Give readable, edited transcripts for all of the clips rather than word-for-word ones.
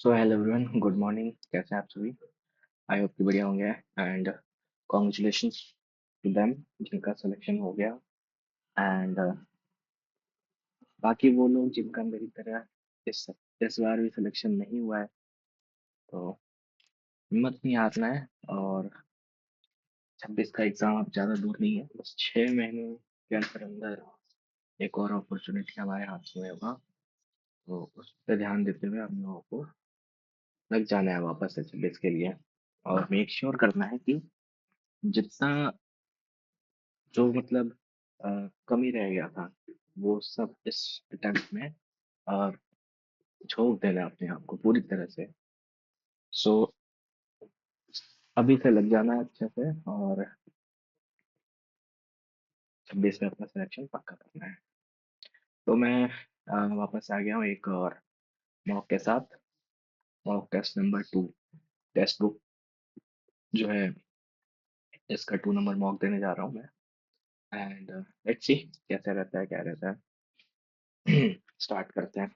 So hello everyone, good morning. कैसे हैं आप सभी? आई होप कि बढ़िया होंगे। एंड कॉन्ग्रेचुलेशंस टू देम जिनका सिलेक्शन हो गया। एंड बाकी वो लोग जिनका मेरी तरह इस इस बार भी सिलेक्शन नहीं हुआ है, तो हिम्मत नहीं हारना है। और 26 का एग्ज़ाम अब ज़्यादा दूर नहीं है, बस 6 महीने के अंदर अंदर एक और अपॉर्चुनिटी हमारे हाथ में होगा। तो उस पर ध्यान देते हुए हम लोगों को लग जाना है वापस से 26 के लिए, और मेक श्योर करना है कि जितना जो मतलब अ, कमी रह गया था वो सब इस अटेम्प्ट में अ, झोंक देना है अपने आप को पूरी तरह से। सो अभी से लग जाना है अच्छे से, और 26 में अपना सिलेक्शन पक्का करना है। तो मैं वापस आ गया हूँ एक और मॉक के साथ। Mock test number 2, text book जो है इसका 2 नंबर मॉक देने जा रहा हूँ मैं। एंड लेट्स सी कैसा रहता है, क्या रहता है। स्टार्ट करते हैं।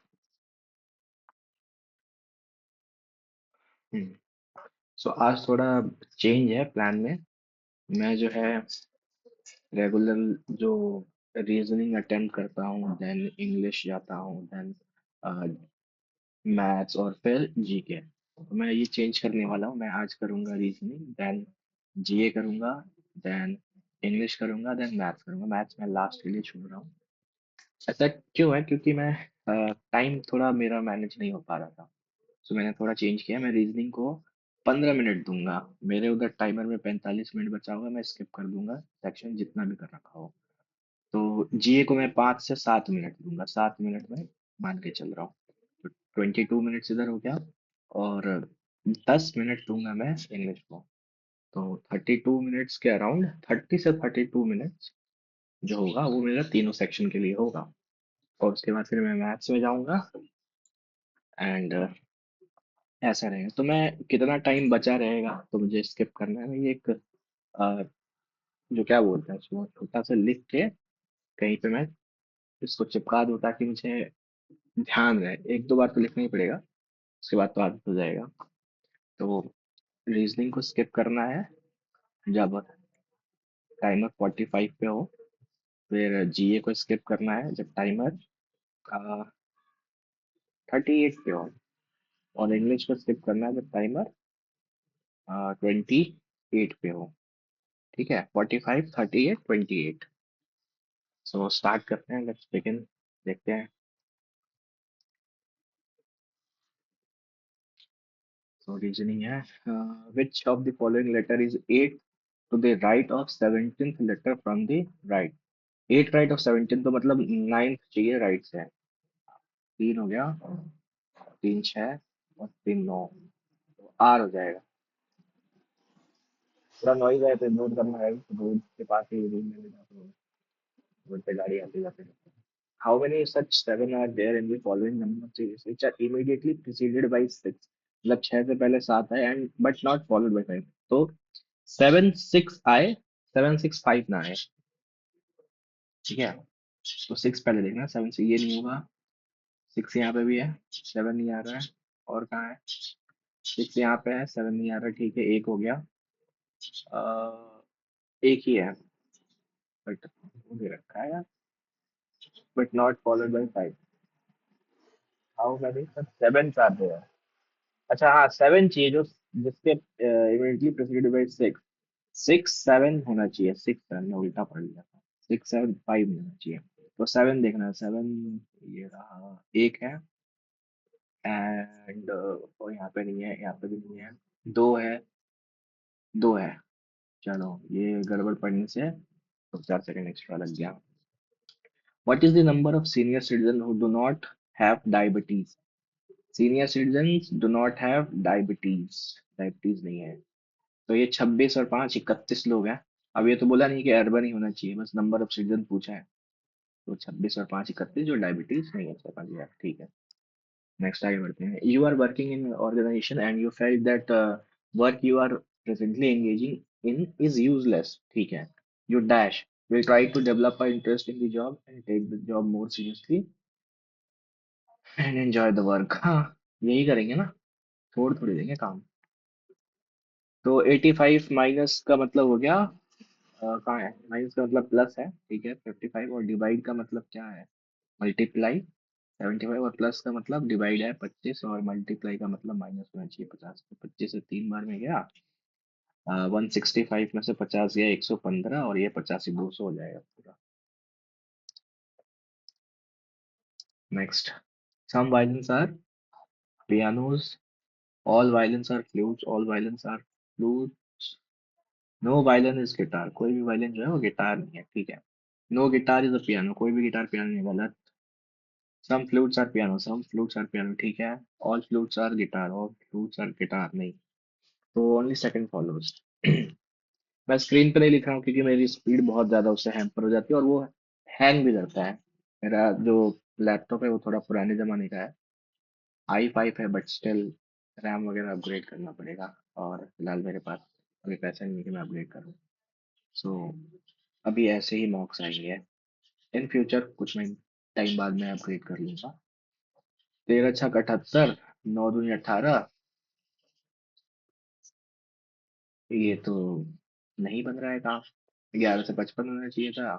सो आज थोड़ा चेंज है प्लान में। मैं जो है रेगुलर जो रीजनिंग अटेम्प्ट करता हूँ, देन इंग्लिश जाता हूँ, देन मैथ्स, और फिर जीके। तो मैं ये चेंज करने वाला हूँ। मैं आज करूँगा रीजनिंग, देन जीए करूँगा, देन इंग्लिश करूँगा, देन मैथ्स करूँगा। मैथ्स मैं लास्ट के लिए छोड़ रहा हूँ। ऐसा क्यों है? क्योंकि मैं टाइम थोड़ा मेरा मैनेज नहीं हो पा रहा था। सो मैंने थोड़ा चेंज किया। मैं रीजनिंग को 15 मिनट दूंगा। मेरे उधर टाइमर में 45 मिनट बचा हुआ, मैं स्किप कर दूंगा सेक्शन जितना भी कर रखा हो। तो जीए को मैं 5 से 7 मिनट दूंगा, 7 मिनट में मान के चल रहा हूँ। तो 22 मिनट्स इधर हो गया, और 10 मिनट दूंगा मैं इंग्लिश को। तो 32 मिनट्स के अराउंड, 30 से 32 मिनट्स जो होगा वो मेरा तीनों सेक्शन के लिए होगा। और उसके बाद फिर मैं मैथ्स में जाऊंगा। एंड ऐसा रहेगा। तो मैं कितना टाइम बचा रहेगा तो मुझे स्किप करना है, मैं ये एक जो क्या बोलते हैं उसको छोटा सा लिख के कहीं पे मैं इसको चिपका दूं, ताकि मुझे ध्यान रहे। एक दो बार तो लिखना ही पड़ेगा, उसके बाद तो आदत हो जाएगा। तो रीजनिंग को स्किप करना है जब टाइमर 45 पे हो। फिर जीए को स्किप करना है जब टाइमर 38 पे हो। और इंग्लिश को स्किप करना है जब टाइमर 28 पे हो। ठीक है, 45, 38, 28। सो स्टार्ट करते हैं, लेट्स बिगिन। देखते हैं। सो रीजनिंग है, which of the following letter is 8 to the right of 17th letter from the right. 8 right of 17 तो मतलब 9th चाहिए राइट से। 3 हो गया, 3 6 और 3 9, आर हो जाएगा। थोड़ा नॉइज है तो इग्नोर करना है, रोड के पास ही रूम में जाते हो, रोड पे गाड़ी आते जाते रहते हैं। How many such seven are there in the following number series which are immediately preceded by 6? मतलब 6 से पहले 7 आए and but not followed by 5। तो 7 6 आए, 7 6 5 ना आए। ठीक है, तो 6 पहले देखना, 7 से ये नहीं होगा। 6 यहाँ पे भी है, 7 नहीं आ रहा है। और कहाँ है? 6 यहाँ पे है, 7 नहीं आ रहा। ठीक है, एक हो गया। एक ही है, बट मुझे रखा है, but not followed by 5। How many seven are there? अच्छा हाँ, 7 चाहिए जो जिसके इमीडिएटली प्रेसिडेड बाय 6। 6 7 होना चाहिए। 6 7 में उल्टा पड़ गया था। 6 7 5 होना चाहिए। तो 7 देखना है। 7 ये रहा, एक है। एंड और यहाँ पे नहीं है, यहाँ पे भी नहीं है। दो है, दो है। चलो, ये गड़बड़ पड़ने से तो 4 सेकंड एक्स्ट्रा लग गया। What is the number of senior citizen who do not have diabetes? Senior citizen do not have diabetes. Diabetes नहीं है। तो ये 26 और 5 31 लोग हैं। अब ये तो बोला नहीं कि अर्बन ही होना चाहिए, बस नंबर ऑफ सिटीजन पूछा है। तो 26 और 5 31 जो डायबिटीज नहीं है, समझ गया। ठीक है, नेक्स्ट आगे बढ़ते हैं। You are working in organisation and you felt that work you are presently engaging in is useless. ठीक है, you dash will try to develop a interest in the job and take the job more seriously and enjoy the work. हाँ, यही करेंगे ना। छोड़ थोड़ी देंगे काम। तो 85 माइनस का मतलब हो गया, कहाँ है माइनस का मतलब प्लस है, ठीक है 55, और डिवाइड का मतलब क्या है, मल्टीप्लाई 75, और प्लस का मतलब डिवाइड है 25, और मल्टीप्लाई का मतलब माइनस होना चाहिए 50। तो 25 से 3 बार में गया, 165 में से 50 गया 115, और ये 85 200 हो जाएगा पूरा। Next, some violins are pianos, all violins are flutes, all violins are flutes, no violin is guitar, कोई भी वायलिन जो है वो गिटार नहीं है, ठीक है। No guitar is a piano, कोई भी गिटार पियानो नहीं, गलत। Some flutes are piano, some flutes are piano, ठीक है। All flutes are guitar, all flutes are guitar नहीं। तो ओनली सेकंड फॉलोज। मैं स्क्रीन पे नहीं लिख रहा हूँ क्योंकि मेरी स्पीड बहुत ज्यादा उससे हैम्पर हो जाती है, और वो हैंग भी करता है। मेरा जो लैपटॉप है वो थोड़ा पुराने जमाने का है, i5 है, बट स्टिल रैम वगैरह अपग्रेड करना पड़ेगा, और फिलहाल मेरे पास अभी पैसा नहीं है कि मैं अपग्रेड करूँ। सो अभी ऐसे ही मॉक्स आएंगे, इन फ्यूचर कुछ महीने टाइम बाद मैं अपग्रेड कर लूंगा। 13 6 78, 9 दूनी 18, ये तो नहीं बन रहा है काम। 11 से 55 होना चाहिए था,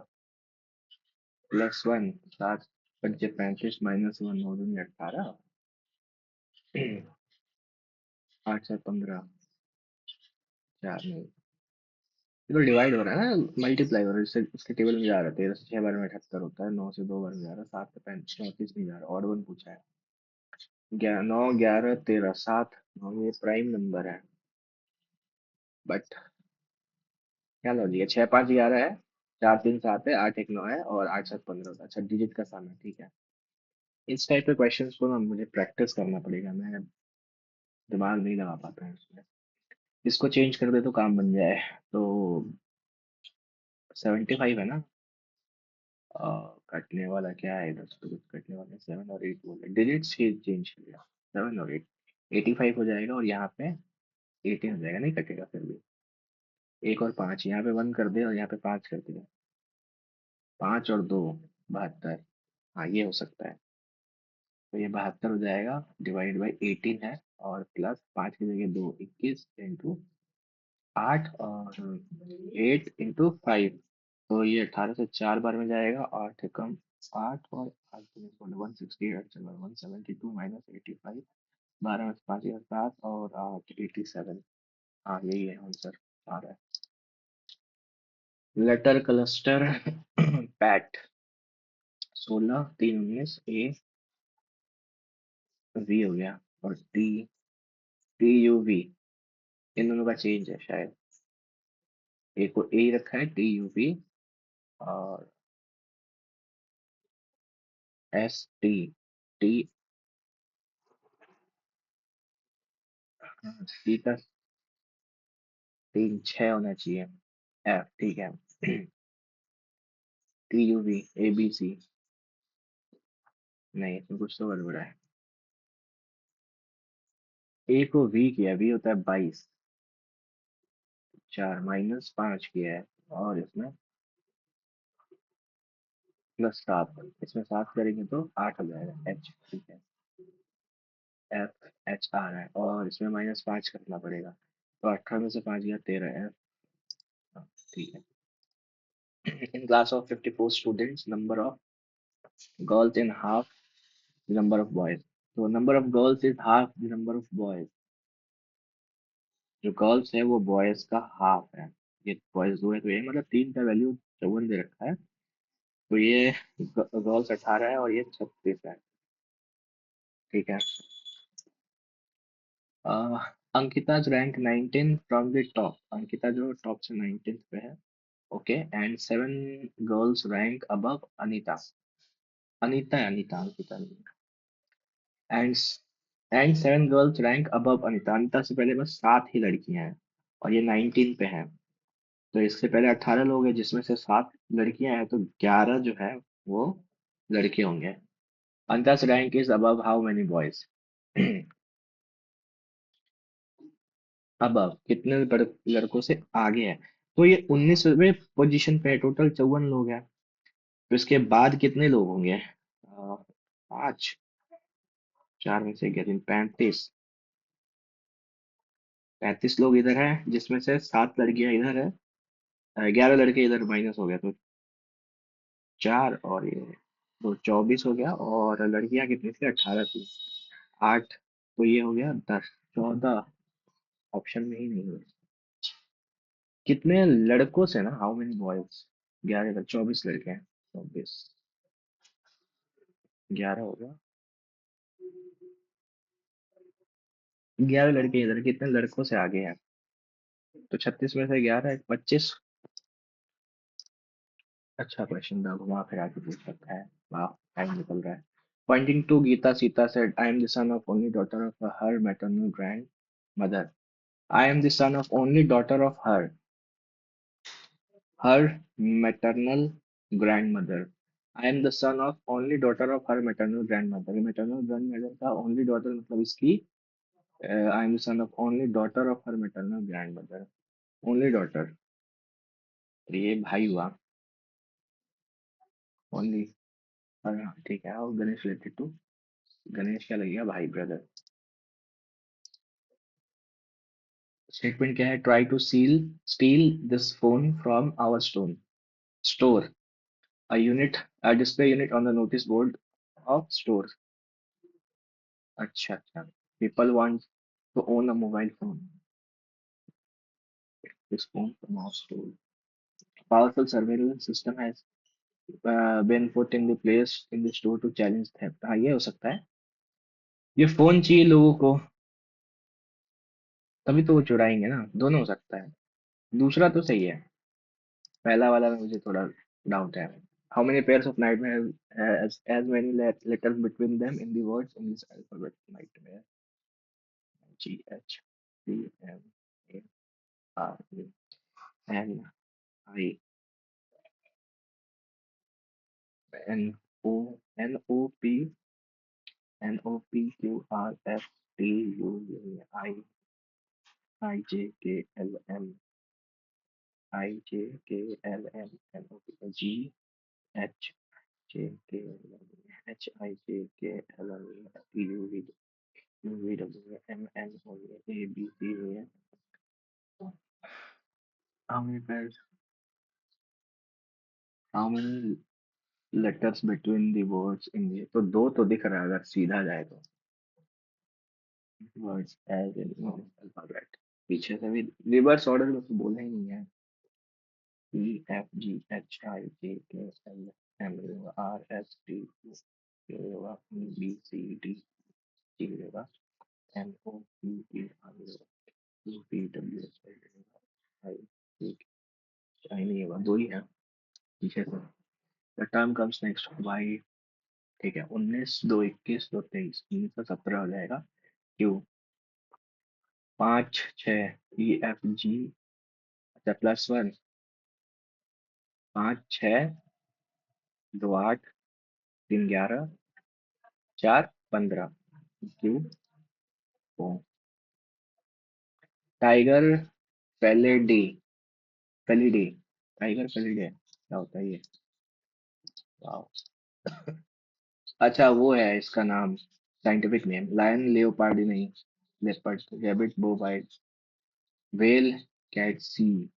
+1, 7 5 35 -1, 9 दूनी 18, 8 7 15, 4 नहीं, ये तो डिवाइड हो रहा है ना, मल्टीप्लाई हो रहा है, इससे उसके टेबल में जा रहा है। 13 से 6 बार में 78 होता है, 9 से 2 बार में जा रहा है, 7 से 35 34 नहीं जा रहा, ऑड वन पूछा है। 9 11 13 7, 9 ये प्राइम नंबर है, बट क्या लॉजिक है, 6 5 11 है, 4 3 7 है, 8 1 9 है, और 8 7 15 होता है, अच्छा डिजिट का सम है, ठीक है। इस टाइप के क्वेश्चंस को ना मुझे प्रैक्टिस करना पड़ेगा, मैं दिमाग नहीं लगा पाता है उसमें। इसको चेंज कर दे तो काम बन जाए। तो 75 है ना, कटने वाला क्या है इधर से, तो कुछ कटने वाला 7 और 8 बोले, डिजिट्स ही चेंज कर दिया, 7 और 8, 85 हो जाएगा, और यहाँ पे 18 हो जाएगा, नहीं कटेगा फिर भी। 1 और 5, यहाँ पे 1 कर दे, और यहाँ पे 5 कर दिया, 5 और 2 72, हाँ ये हो सकता है। तो ये 72 हो जाएगा, डिवाइड बाई 18 है, और प्लस 5 की जगह 2, 21 इंटू 8, और 8 इंटू 5, तो ये 18 से 4 बार में जाएगा, 8 एकम 8, और 168, चलो 172 -85, 12 में से 5 7, और 8 87, हाँ यही है आंसर आ रहा है। लेटर क्लस्टर पैट, 16 3 19 वी हो गया, और TUV, इन दोनों का चेंज है शायद, एक को ए रखा है TUV, और ST, टी का 3 6 होना चाहिए, F, ठीक है। TUV ABC, नहीं इसमें कुछ तो गड़बड़ है। ए को वी किया, वी होता है 22, 4 -5 किया है, और इसमें +7, इसमें 7 करेंगे तो 8 हो जाएगा, H, ठीक है। FH आ रहा है, और इसमें -5 करना पड़ेगा, तो 18 में से 5 गया 13, F, ठीक है। In class of 54 students, number of girls in half the number of boys. So number of girls is half the number of boys. जो गर्ल्स है वो बॉयज का हाफ है, ये बॉयज 2 है, तो ये मतलब 3 का वैल्यू 54 दे रखा है, तो ये गर्ल्स 18 है, और ये 36 है, ठीक है। Ankita rank 19 from the top, Ankita जो टॉप से 19th पे है, okay, and 7 girls rank above Anita, Anita है, अनीता अंकिता नहीं, and and 7 girls rank above Anita, Anita से पहले बस 7 ही लड़कियां हैं, और ये 19 पे है, तो इससे पहले 18 लोग हैं जिसमें से 7 लड़कियां हैं, तो 11 जो है वो लड़के होंगे। Anita's rank is above how many boys, above कितने लड़कों से आगे है, तो ये 19वें पोजीशन पे है, टोटल 54 लोग हैं, तो इसके बाद कितने लोग होंगे, 5, 4 में से 11 35, 35 लोग इधर हैं जिसमें से 7 लड़कियां इधर है, 11 लड़के इधर माइनस हो गया तो 4 और ये तो 24 हो गया, और लड़कियां कितनी थी? 18 थी। 8, तो ये हो गया 10, 14 ऑप्शन में ही नहीं है। कितने लड़कों से ना, हाउ मेनी बॉयज? 11 24 लड़के हैं, 24 11 हो गया। 11 लड़के इधर, कितने लड़कों से आगे हैं? तो 36 में से 11 25। अच्छा क्वेश्चन था, घुमा फिरा के पूछ सकता है। वाह, टाइम निकल रहा है। Pointing to Gita, Sita said, I am the son of only daughter of her maternal grandmother. I am the son of only daughter of her maternal grandmother. I am the son of only daughter of her maternal grandmother. Maternal grandmother का only daughter मतलब इसकी I am the son of only daughter of her maternal grandmother. Only daughter, तो ये भाई हुआ। Only, हाँ ठीक है। और गणेश रिलेटेड टू, गणेश क्या लगेगा? भाई, ब्रदर। स्टेटमेंट क्या है? Try to steal this phone from our store a unit a display unit on the notice board of store. अच्छा अच्छा, people want to own a mobile phone. This phone from our store. Powerful surveillance system has been put in the place in the store to challenge theft. हाँ, ये हो सकता है। ये phone चाहिए लोगों को, तभी तो वो चुराएंगे ना। दोनों हो सकता है। दूसरा तो सही है, पहला वाला में मुझे थोड़ा डाउट है। How many pairs of nightmare as many letters between them in the words in this alphabet? Nightmare. How many pairs? How many letters between the words in the, तो दो तो दिख रहा है अगर सीधा जाए तो। वर्ड्स एज इन अल्फाबेट, पीछे से भी रिवर्स ऑर्डर में तो बोला ही नहीं है। E F G H I J K L M R S T B C D G M O P R U P W X I C. I नहीं है, दो ही है पीछे से। The term comes next Y. ठीक है, 19 2 21 2 23, 19 का 17 हो जाएगा। क्यू 5 6 ई एफ जी, अच्छा +1, 5 6 2 8 3 11 4 15 क्यू ओ। टाइगर पेलिडी, पेलिडी, टाइगर पेलिडी क्या होता है ये? वाओ। अच्छा वो है इसका नाम, साइंटिफिक नेम लायन लेओपार्डी नहीं, leopard rabbit bovid whale cat C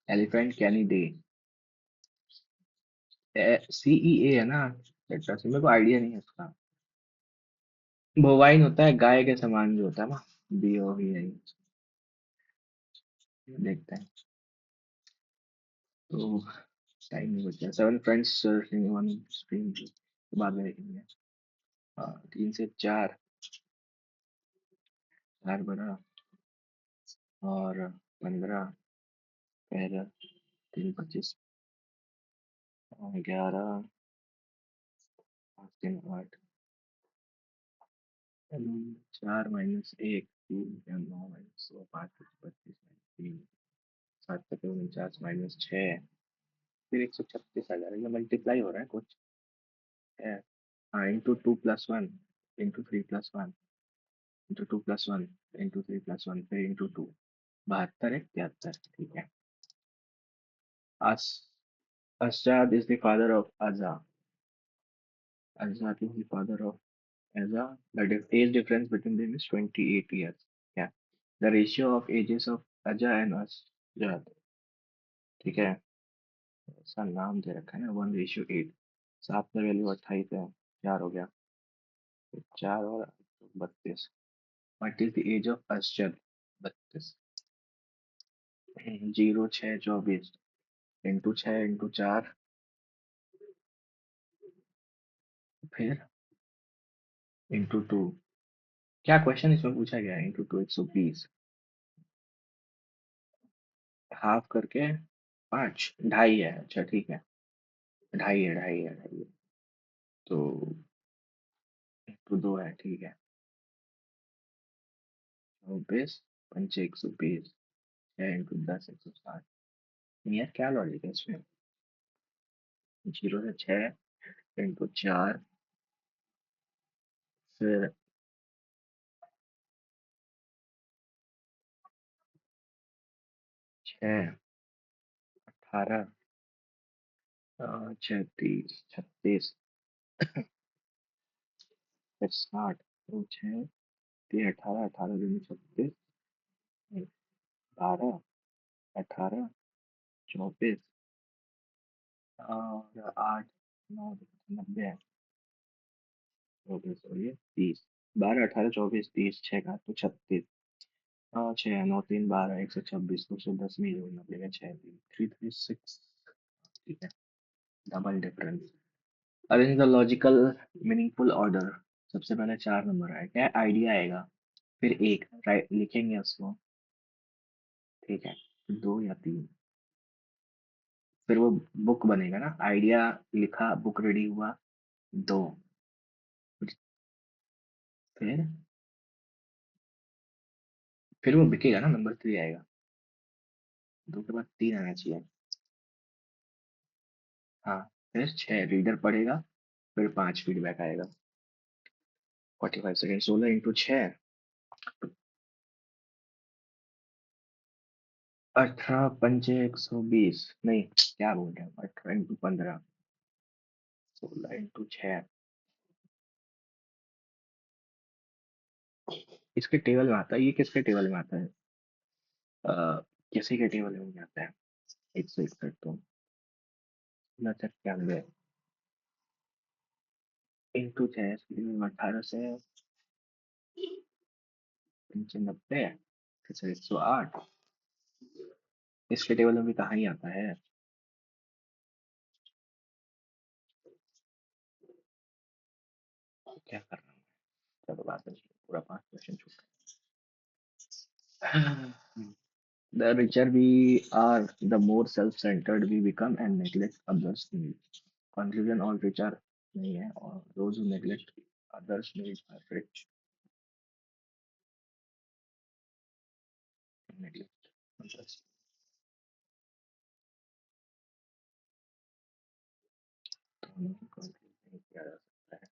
elephant canidae. C E A है ना, लेटर से मेरे को आइडिया नहीं है उसका। बोवाइन होता है गाय के समान जो होता है ना, बी ओ वी आई। देखते हैं तो। टाइम नहीं बचा। 7 फ्रेंड्स वन स्ट्रीम बाद में देखेंगे। 3 से 4, 4 बड़ा और 15, फिर 3 25, 11, 3 8, 4 -1 3 9 -2 5 25 3 7 49 -6, फिर 136 आ जाएगा। मल्टीप्लाई हो रहा है कुछ है। हाँ, इंटू 2 + 1 इंटू 3 + 1 इंटू 2 + 1 इंटू 3 + 1 फिर इंटू 2, 72 है 73। ठीक है। As Asjad is the father of Azza. Asjad is the father of Azza. The age difference between them is 28 years. क्या? The ratio of ages of Ajay and Ajay, ठीक है, ऐसा नाम दे रखा है ना, 1:8। 7 का वैल्यू 28 है, 4 हो गया, 4 और 32। What is the age of Ajay? 32। 0 6 24 into 6 into 4, फिर इंटू 2। क्या क्वेश्चन इसमें पूछा गया है? इंटू 2 120, हाफ करके 5, ढाई है, अच्छा ठीक है, ढाई है, ढाई है, ढाई है, तो इंटू 2 है, ठीक है। 24 5 120, 6 इंटू 10 160। यार क्या लॉजिक है इसमें? 0 से 6 इंटू 4, फिर 6 18 36 36, फिर 60, तो 6 3 18 18 2 36, 12 18 24, और 8 9 90, 24 12 18 24 30, 6 का तो 36, 6 9 3 12 126, 210 में जोड़ना पड़ेगा, 6 3 3 3 6, ठीक है। Double difference. Arrange the logical meaningful order. सबसे पहले 4 नंबर आएगा, क्या आइडिया आएगा, फिर एक राइट लिखेंगे उसको, ठीक है, 2 या 3, फिर वो बुक बनेगा ना, आइडिया लिखा, बुक रेडी हुआ, 2, फिर फिर वो बिकेगा ना, नंबर 3 आएगा, 2 के बाद 3 आना चाहिए। हाँ, फिर 6 रीडर पढ़ेगा, फिर 5 फीडबैक आएगा। 45 सेकेंड, 16 इंटू 6, 18 पंचे 120, नहीं क्या बोल रहे हैं, 18 इंटू 15, 16 इंटू 6। इसके टेबल में आता है, ये किसके टेबल में आता है? किसी के टेबल में नहीं आता है। 161 तो 1991 इंटू 6, 18 से 95, फिर से 108, इसके टेबल में भी कहाँ ही आता है। क्या करना है, चलो बात है, पूरा 5 क्वेश्चन छूट गया। The richer we are, the more self-centered we become and neglect others' needs. Conclusion: all rich are नहीं है, और those who neglect others' needs are rich. Neglect others. दोनों को conclude नहीं किया जा सकता है।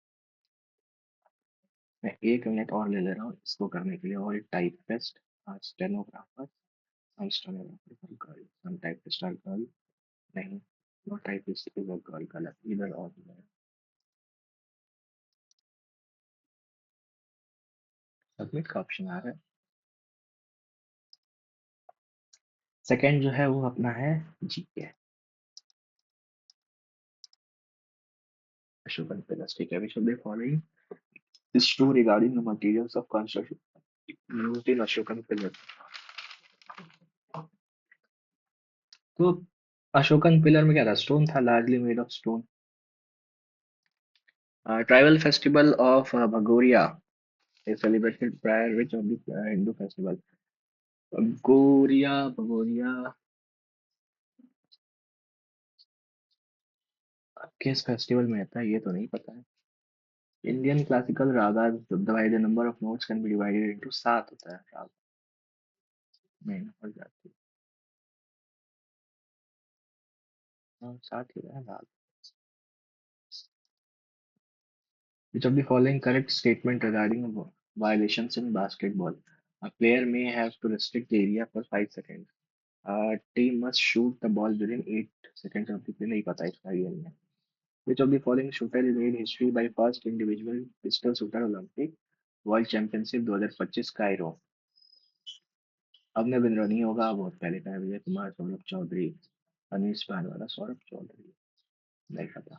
मैं 1 मिनट और ले ले रहा हूँ इसको करने के लिए। और typist or stenographer, some stenographers are girl, some typists are girl, नहीं, no typist is a girl, गलत, either or है। सबमिट का ऑप्शन आ रहा है। सेकंड जो है वो अपना है जीके, अशोकन प्लस, ठीक है। Which of the following is true regarding the materials of construction used in Ashokan pillar? तो अशोकन पिलर में क्या था? स्टोन था, largely made of stone. Tribal festival of Bhagoria is celebrated prior which of the Hindu festival? Bhagoria, Bhagoria किस festival में आता है ये तो नहीं पता है। Indian classical Raga divide number of notes can be divided into 7 होता है राग में, और जाती है। 7 ही है राग। Which of the following correct statement regarding violations in basketball? A player may have to restrict the area for 5 seconds. A team must shoot the ball within 8 seconds of the play. नहीं पता इसका ये नहीं है। Which of the following shooter is made history by first individual pistol shooter Olympic World Championship 2025 Cairo? Abhinav Bindra नहीं होगा, बहुत पहले का है। विजय कुमार, सौरभ चौधरी, अनीश भानवाला, सौरभ चौधरी, नहीं पता।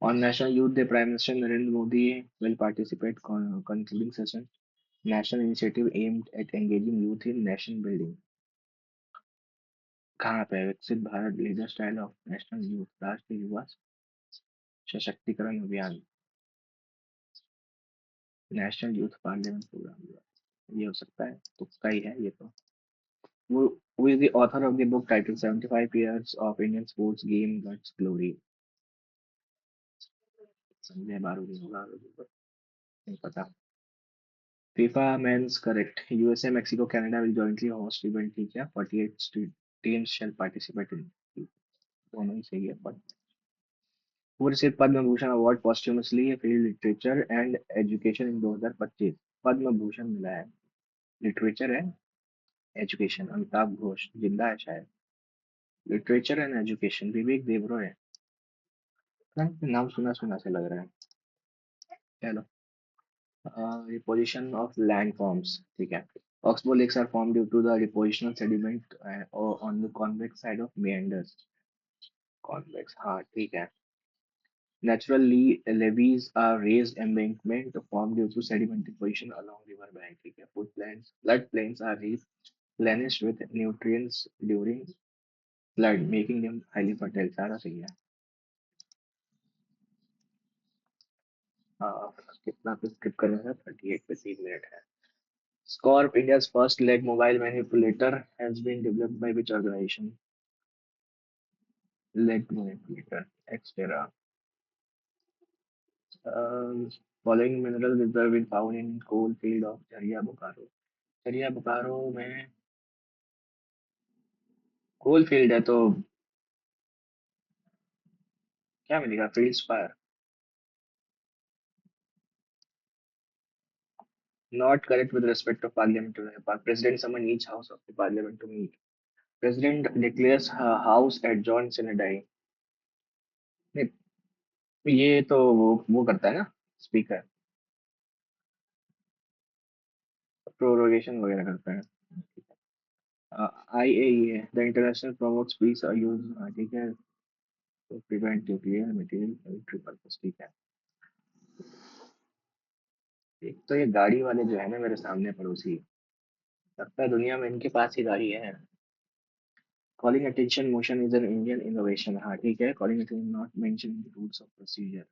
On National Youth Day, Prime Minister Narendra Modi will participate concluding session. National initiative aimed at engaging youth in nation building. कहाँ पे है? विकसित Bharat leader style of national youth राष्ट्रीय युवा सशक्तिकरण अभियान, नेशनल यूथ पार्लियामेंट प्रोग्राम, ये हो सकता है, तुक्का ही है ये तो। Who is the author of the book titled 75 Years of Indian Sports Game Guts Glory? Sanjay Barot होगा, नहीं पता। FIFA men's correct. USA, Mexico, Canada will jointly host event, ठीक है। 48 teams shall participate in, दोनों ही सही है। but who received Padma Bhushan award posthumously field literature and education in 2025? Padma Bhushan मिला है, लिटरेचर है, एजुकेशन अमिताभ घोष, जिंदा है शायद। लिटरेचर एंड एजुकेशन विवेक देवरॉय है। नाम सुना सुना से लग रहा है। चलो, ये पोजीशन ऑफ लैंड फॉर्म्स, ठीक है। Oxbow lakes are formed due to the depositional sediment on the convex side of meanders. Convex, हाँ ठीक है। Natural levees are raised embankment formed due to sediment deposition along river bank, ठीक है। Floodplains are replenished with nutrients during flood, making them highly fertile, सारा सही है। कितना पे स्किप करेंगे? 38 पे 3 मिनट है। Scorp, India's first leg mobile manipulator, has been developed by which organization? Leg manipulator, Xterra. Following mineral reserve is found in coal field of Jharia Bokaro. जरिया बोकारो में कोल फील्ड है तो क्या मिलेगा? Field fire. Not correct with respect to parliament to Nepal. President summon each house of the parliament to meet. President declares her house adjourned sine die. नहीं, ये तो वो करता है ना, स्पीकर, प्रोरोगेशन वगैरह करता है। IAEA, the international promotes peace or use, ठीक है, to prevent nuclear material military purpose, ठीक है। एक तो ये गाड़ी वाले जो है ना मेरे सामने पड़ोसी, लगता है दुनिया में इनके पास ही गाड़ी है। Calling attention motion is an Indian innovation, हाँ ठीक है। Calling attention not mention in the rules of procedure,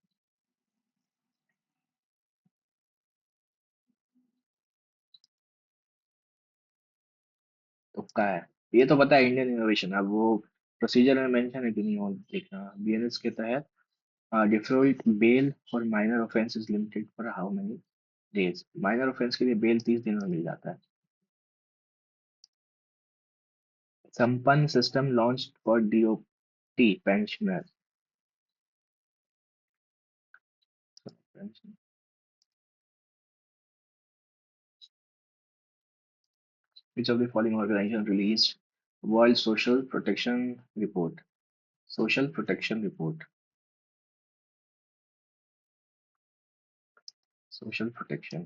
तुक्का है। ये तो पता है इंडियन इनोवेशन, अब वो प्रोसीजर में मेंशन है कि नहीं हो देखना। बीएनएस के तहत default bail for minor offence is limited for how many days? Minor offence के लिए बेल 30 दिन में मिल जाता है। संपन्न system launch for DOT pensioners, which of the following organization released World Social Protection Report? Social Protection Report, social protection,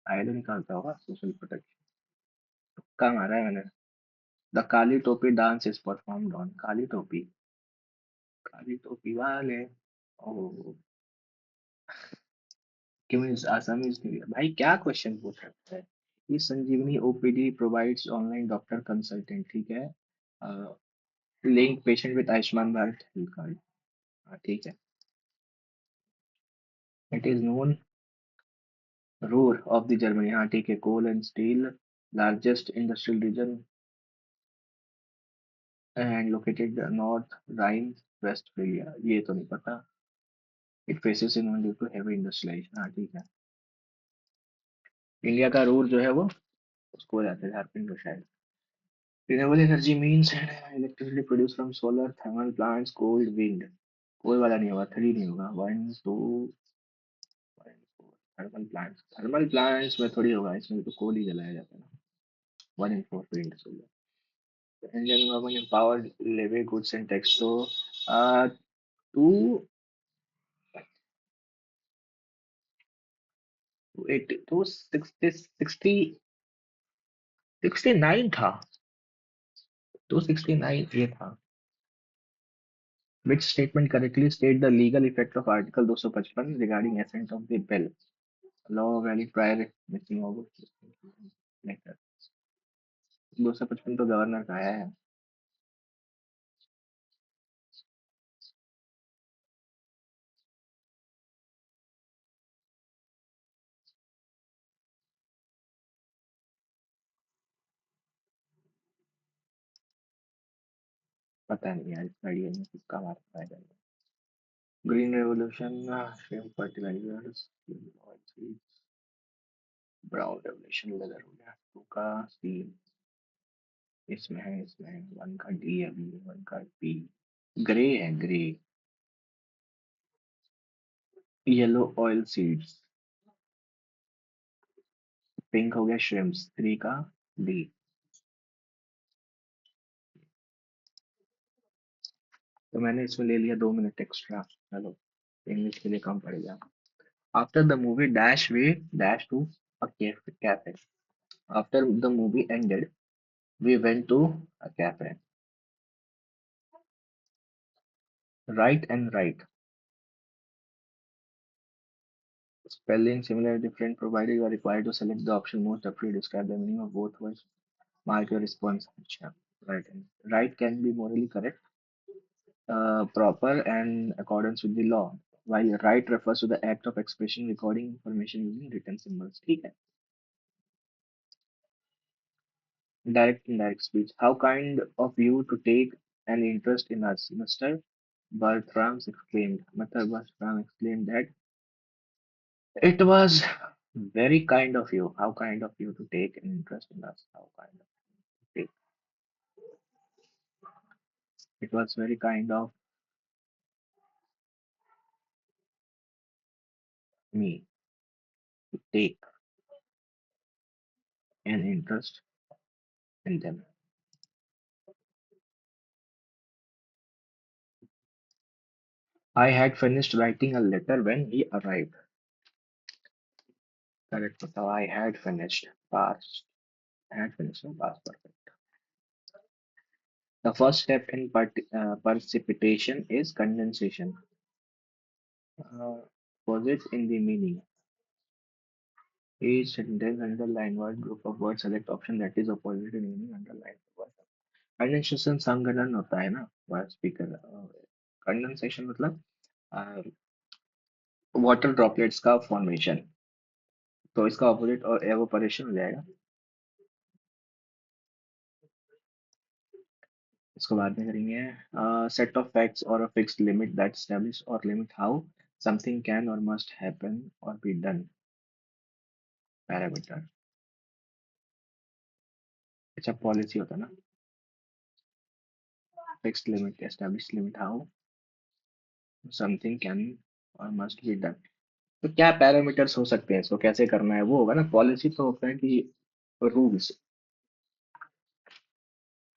iron निकालता होगा social protection. कहाँ मारा है मैंने? द काली टोपी डांस इज परफॉर्म्ड ऑन, काली टोपी, काली टोपी वाले, oh means Assamese new year. भाई क्या क्वेश्चन पूछ रखा है? ये Sanjeevani OPD provides online doctor consultant, ठीक है। Link patient with Ayushman Bharat health card, हाँ ठीक है। It is known Ruhr of the Germany, हाँ ठीक है। Coal and steel largest industrial region and located North Rhine Westphalia, ये तो नहीं पता। It faces in due to heavy industrialisation, हाँ ठीक है। इंडिया का रूर जो है वो उसको हो जाता है झारखंड को शायद। Renewable energy means electricity produce from solar thermal plants cold wind, coal वाला नहीं होगा, थ्री नहीं होगा, one two thermal plants, thermal plants में थोड़ी होगा, इसमें तो कोल ही जलाया जाता है ना। 1 in 4 wind solar. Indian government empowered levy goods and tax, तो टू 80 टू 60 69 था। 269 ये था। Which statement correctly state the legal effect of Article 255 regarding assent of the bill? Law valid prior missing होगा like that. 255 तो governor का है। पता नहीं यार, इसका आइडिया नहीं किसका मारता है। ग्रीन रेवोल्यूशन, शेम फर्टिलाइजर्स, ब्राउन रेवोल्यूशन लेदर हो गया। टू का सी, इसमें है, इसमें है। वन का डी है, बी वन का बी। ग्रे है, grey. Yellow oil seeds. Pink हो गया श्रिम्प्स, थ्री का डी। तो मैंने इसमें ले लिया 2 मिनट एक्स्ट्रा, चलो इंग्लिश के लिए कम पड़ेगा। After the movie dash we dash to a cafe. After the movie ended we went to a cafe. Right and right, spelling similar different provided you are required to select the option most appropriate to describe the meaning of both words. Mark your response. अच्छा, right and right can be morally correct, proper and accordance with the law, while right refers to the act of expression recording information using written symbols. ठीक है। Direct indirect speech. How kind of you to take an interest in us, Mr. Bertram exclaimed. Mr. Bertram exclaimed that it was very kind of you. How kind of you to take an interest in us. How kind of take. It was very kind of me to take an interest in them. I had finished writing a letter when he arrived. Correct. So I had finished. Past. I had finished. No, past perfect. The first step in precipitation is condensation. Opposite in the meaning. Each sentence underline word group of words select option that is opposite in meaning underline the word. Condensation संघनन होता है ना, speaker. Condensation मतलब water droplets का formation, तो इसका opposite और evaporation हो जाएगा। इसको बाद में करेंगे। सेट ऑफ फैक्ट्स और a fixed limit that establish और लिमिट हाउ समथिंग कैन और मस्ट हैपन और बी डन। पैरामीटर। अच्छा, पॉलिसी होता है ना। Fixed limit, establish limit how something can और मस्ट बी डन। तो क्या पैरामीटर्स हो सकते हैं, इसको कैसे करना है, वो होगा ना। पॉलिसी तो होता है कि रूल्स,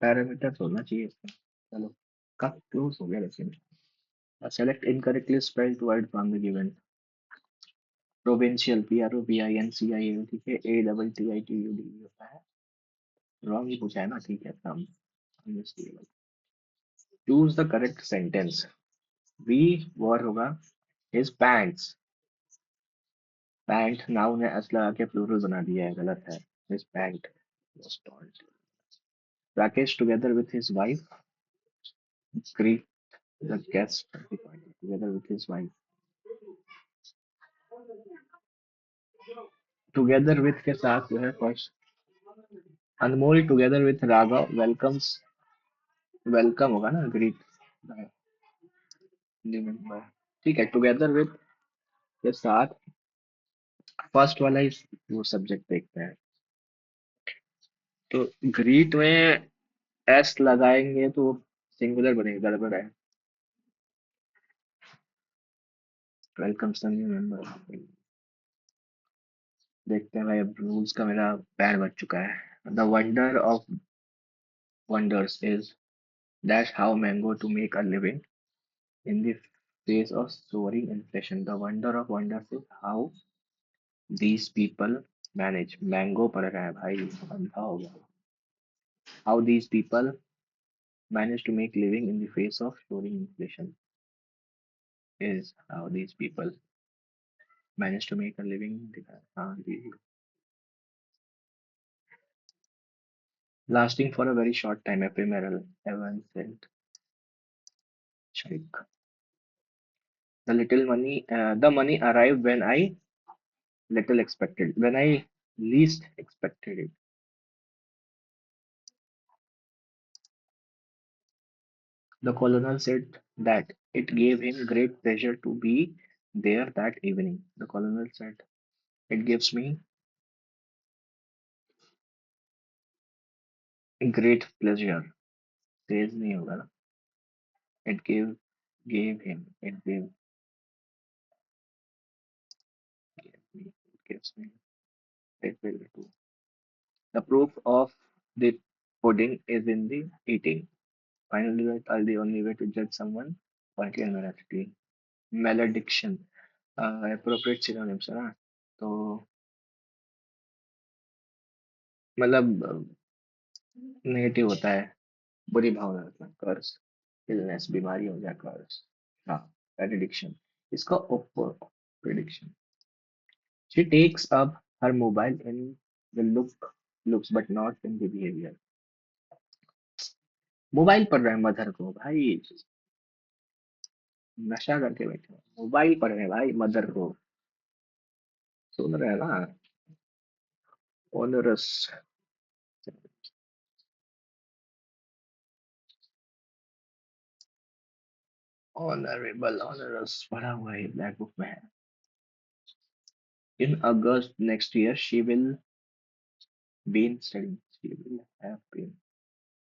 पैरामीटर्स होना चाहिए इसका। चलो, कब क्लोज हो गया लेकिन। Select incorrectly spelled word from the given. Provincial, PROVINCIAL, ठीक है। ATTITUD होता है। रॉन्ग ही पूछा है ना, ठीक है। From choose the correct sentence. We wore होगा हिज पैंट्स। पैंट नाउन है, एस लगा के प्लूरल बना दिया है, गलत है। His pant was torn. Rakesh together with his wife greet the guest at the party together with his wife। Together with के साथ जो है first. Anmol together with Raghav welcomes, welcome होगा ना, ग्रीट। ठीक है, टुगेदर विथ के साथ फर्स्ट वाला ही वो सब्जेक्ट देखते हैं। तो ग्रीट में एस लगाएंगे तो सिंगुलर बनेगा, गड़बड़ है। Welcome new member. देखते हैं भाई, अब रूल्स का मेरा पैर बच चुका है। The wonder of wonders is dash how mango to make a living in the face of soaring inflation। The wonder of wonders is how these people manage। Mango पढ़ रहा है भाई, अंधा हो गया। How these people manage to make living in the face of soaring inflation is how these people manage to make a living lasting for a very short time, ephemeral, evanescent, shriek. The money arrived when I when I least expected it. The colonel said that it gave him great pleasure to be there that evening. The colonel said, it gives me great pleasure. तेज नहीं होगा ना. It gave him. It gives me. It will do. The proof of the pudding is in the eating. Finally, that are the only way to judge someone quality and veracity. Malediction. Appropriate synonyms है ना. तो मतलब negative होता है, बुरी भावना होता है, कर्स, illness, बीमारी हो जाए, कर्स. हाँ, malediction. इसका prediction. She takes up her mobile in the looks but not in the behavior. Mobile पढ़ रहे हैं मदर को भाई, नशा करके बैठे हैं, मोबाइल पढ़ रहे हैं भाई मदर को. सुन रहे हैं ना. ओनरस. ऑनरेबल, ऑनरस पढ़ा हुआ है, ब्लैक बुक में है. In August next year she will been studying.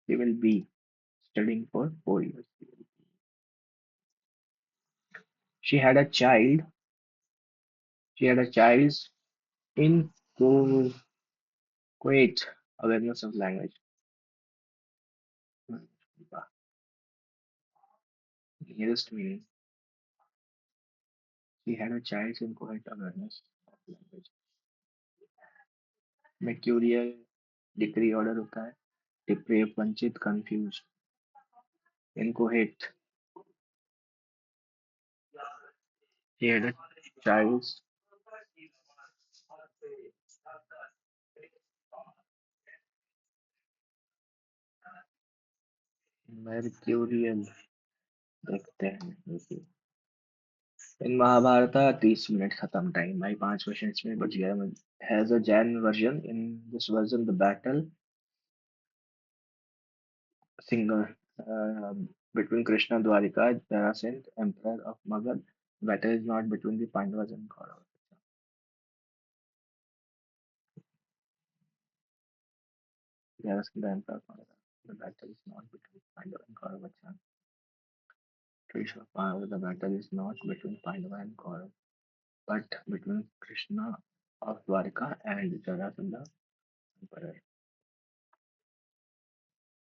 She will be studying for 4 years. She had a child. She had a child in Kuwait. Awareness of language. Nearest meaning. She had a child in Kuwait. Awareness of language. Mercurial decree order होता है. Depraved, वंचित, confused. In Kuwait, he had a child. Mercurial. देखते हैं. In Mahabharata, 30 minutes खत्म time. भाई 5 question में बच गया मैं. Has a Jan version. In this version, the battle single between Krishna Dwarika, Jarasindh, Emperor of Magad. Battle is not between the Pandavas and Kauravas. Jarasindh, the Emperor of Magad. The battle is not between Pandava and Kaurava. Krishna, the battle is not between Pandava and Kaurava, but between Krishna of Dwarika and Jarasindh, Emperor.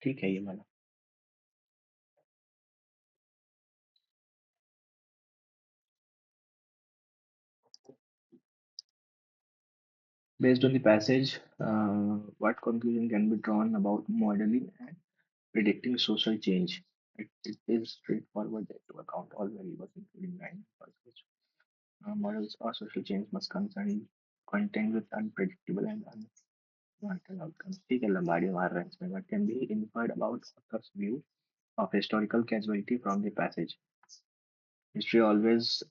ठीक है ये वाला. Based on the passage, what conclusion can be drawn about modeling and predicting social change? It is straightforward that to account all variables, including line which models or social change must contain with unpredictable and unwanted outcomes. ठीक है, लंबाड़ी मार रहे हैं इसमें. What can be inferred about author's view of historical causality from the passage? History always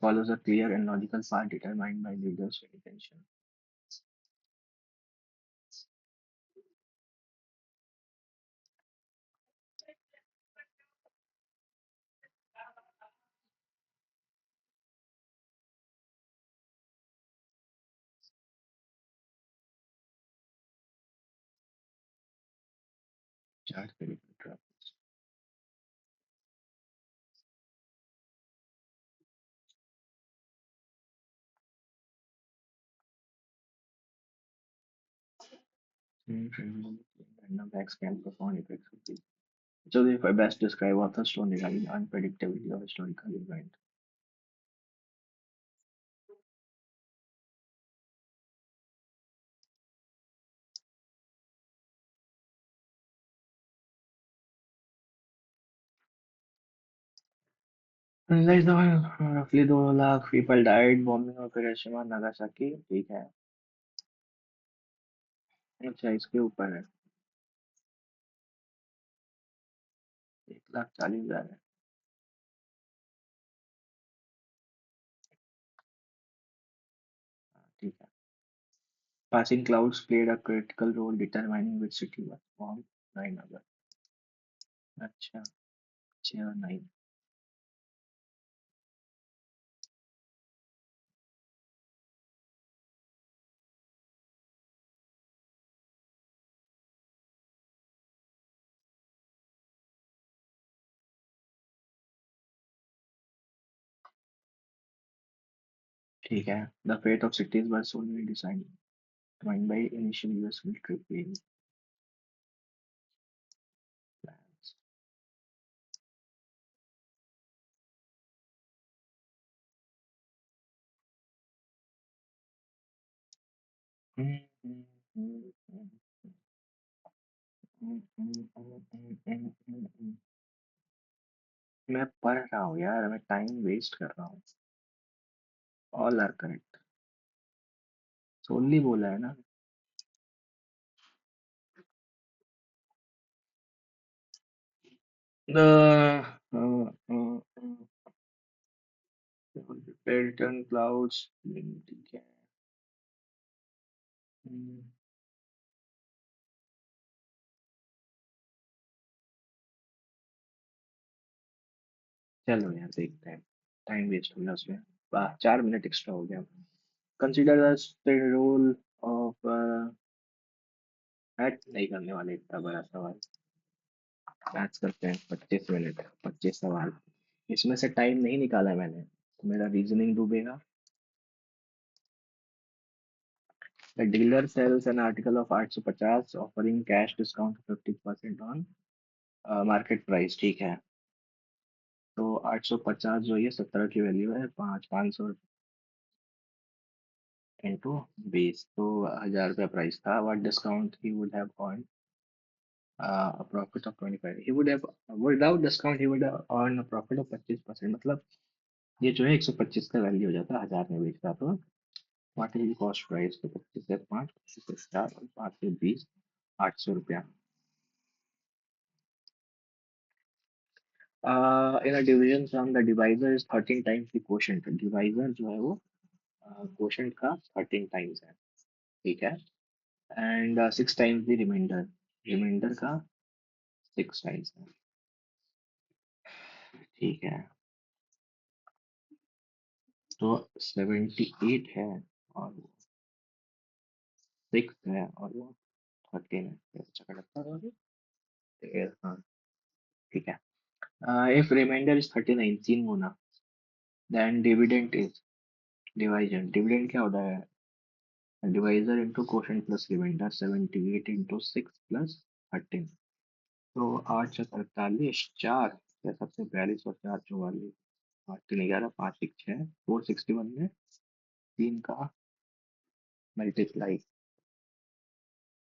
follows a clear and logical path determined by leaders' intention. Chart very good. Random facts can perform effects. So if I best describe author's tone regarding unpredictability of historical event. Like the roughly 2 lakh people died bombing of Hiroshima Nagasaki, ठीक है। अच्छा इसके ऊपर है। 1,40,000 है। ठीक है। Passing clouds played a critical role determining which city was formed 9 अगस्त। अच्छा 6 और 9। ठीक है। The fate of cities was solely determined by initial US military plans. मैं पढ़ रहा हूँ यार, मैं टाइम वेस्ट कर रहा हूँ। All are correct. सोनली बोला है ना। The Pelton clouds, ठीक है। हम्म, चलो यार देखते हैं। टाइम वेस्ट हो गया उसमें। वाह 4 मिनट एक्स्ट्रा हो गया। कंसिडर द रोल ऑफ हट नहीं करने वाले इतना बड़ा सवाल। मैथ्स करते हैं 25 मिनट 25 सवाल। इसमें से टाइम नहीं निकाला मैंने तो मेरा reasoning डूबेगा। The dealer sells an article of 850 offering cash discount 50% on market price, ठीक है। तो 850 जो ये 17 की वैल्यू है, 500 इंटू 20, तो 1,000 रुपया प्राइस था। what discount he would have earned a profit of 25, he would have, without discount he would have earned a profit of 25%। मतलब ये जो है 125 का वैल्यू हो जाता है, 1,000 में बेचता तो व्हाट इज कॉस्ट प्राइस, तो 25 से 5, 25 से 4 और 5 से 20, 800 रुपया। In a division from the divisor is 13 times the quotient. Divisor जो है वो क्वोशंट का 13 टाइम्स है, ठीक है। And 6 times the remainder, remainder का 6 टाइम्स है, ठीक है। तो 78 है और वो 6 है और वो 13 है। अच्छा करेक्ट है। हाँ ठीक है। इफ रिमाइंडर इज 39, 3 गुना, then dividend is division. Dividend क्या होता है, divisor into quotient plus remainder. 78 into 6 plus 13, तो 8 से 43, 4 सबसे 42 और 4 44, 8 3 11, 5 6 6, 461 में 3 का मल्टीप्लाई,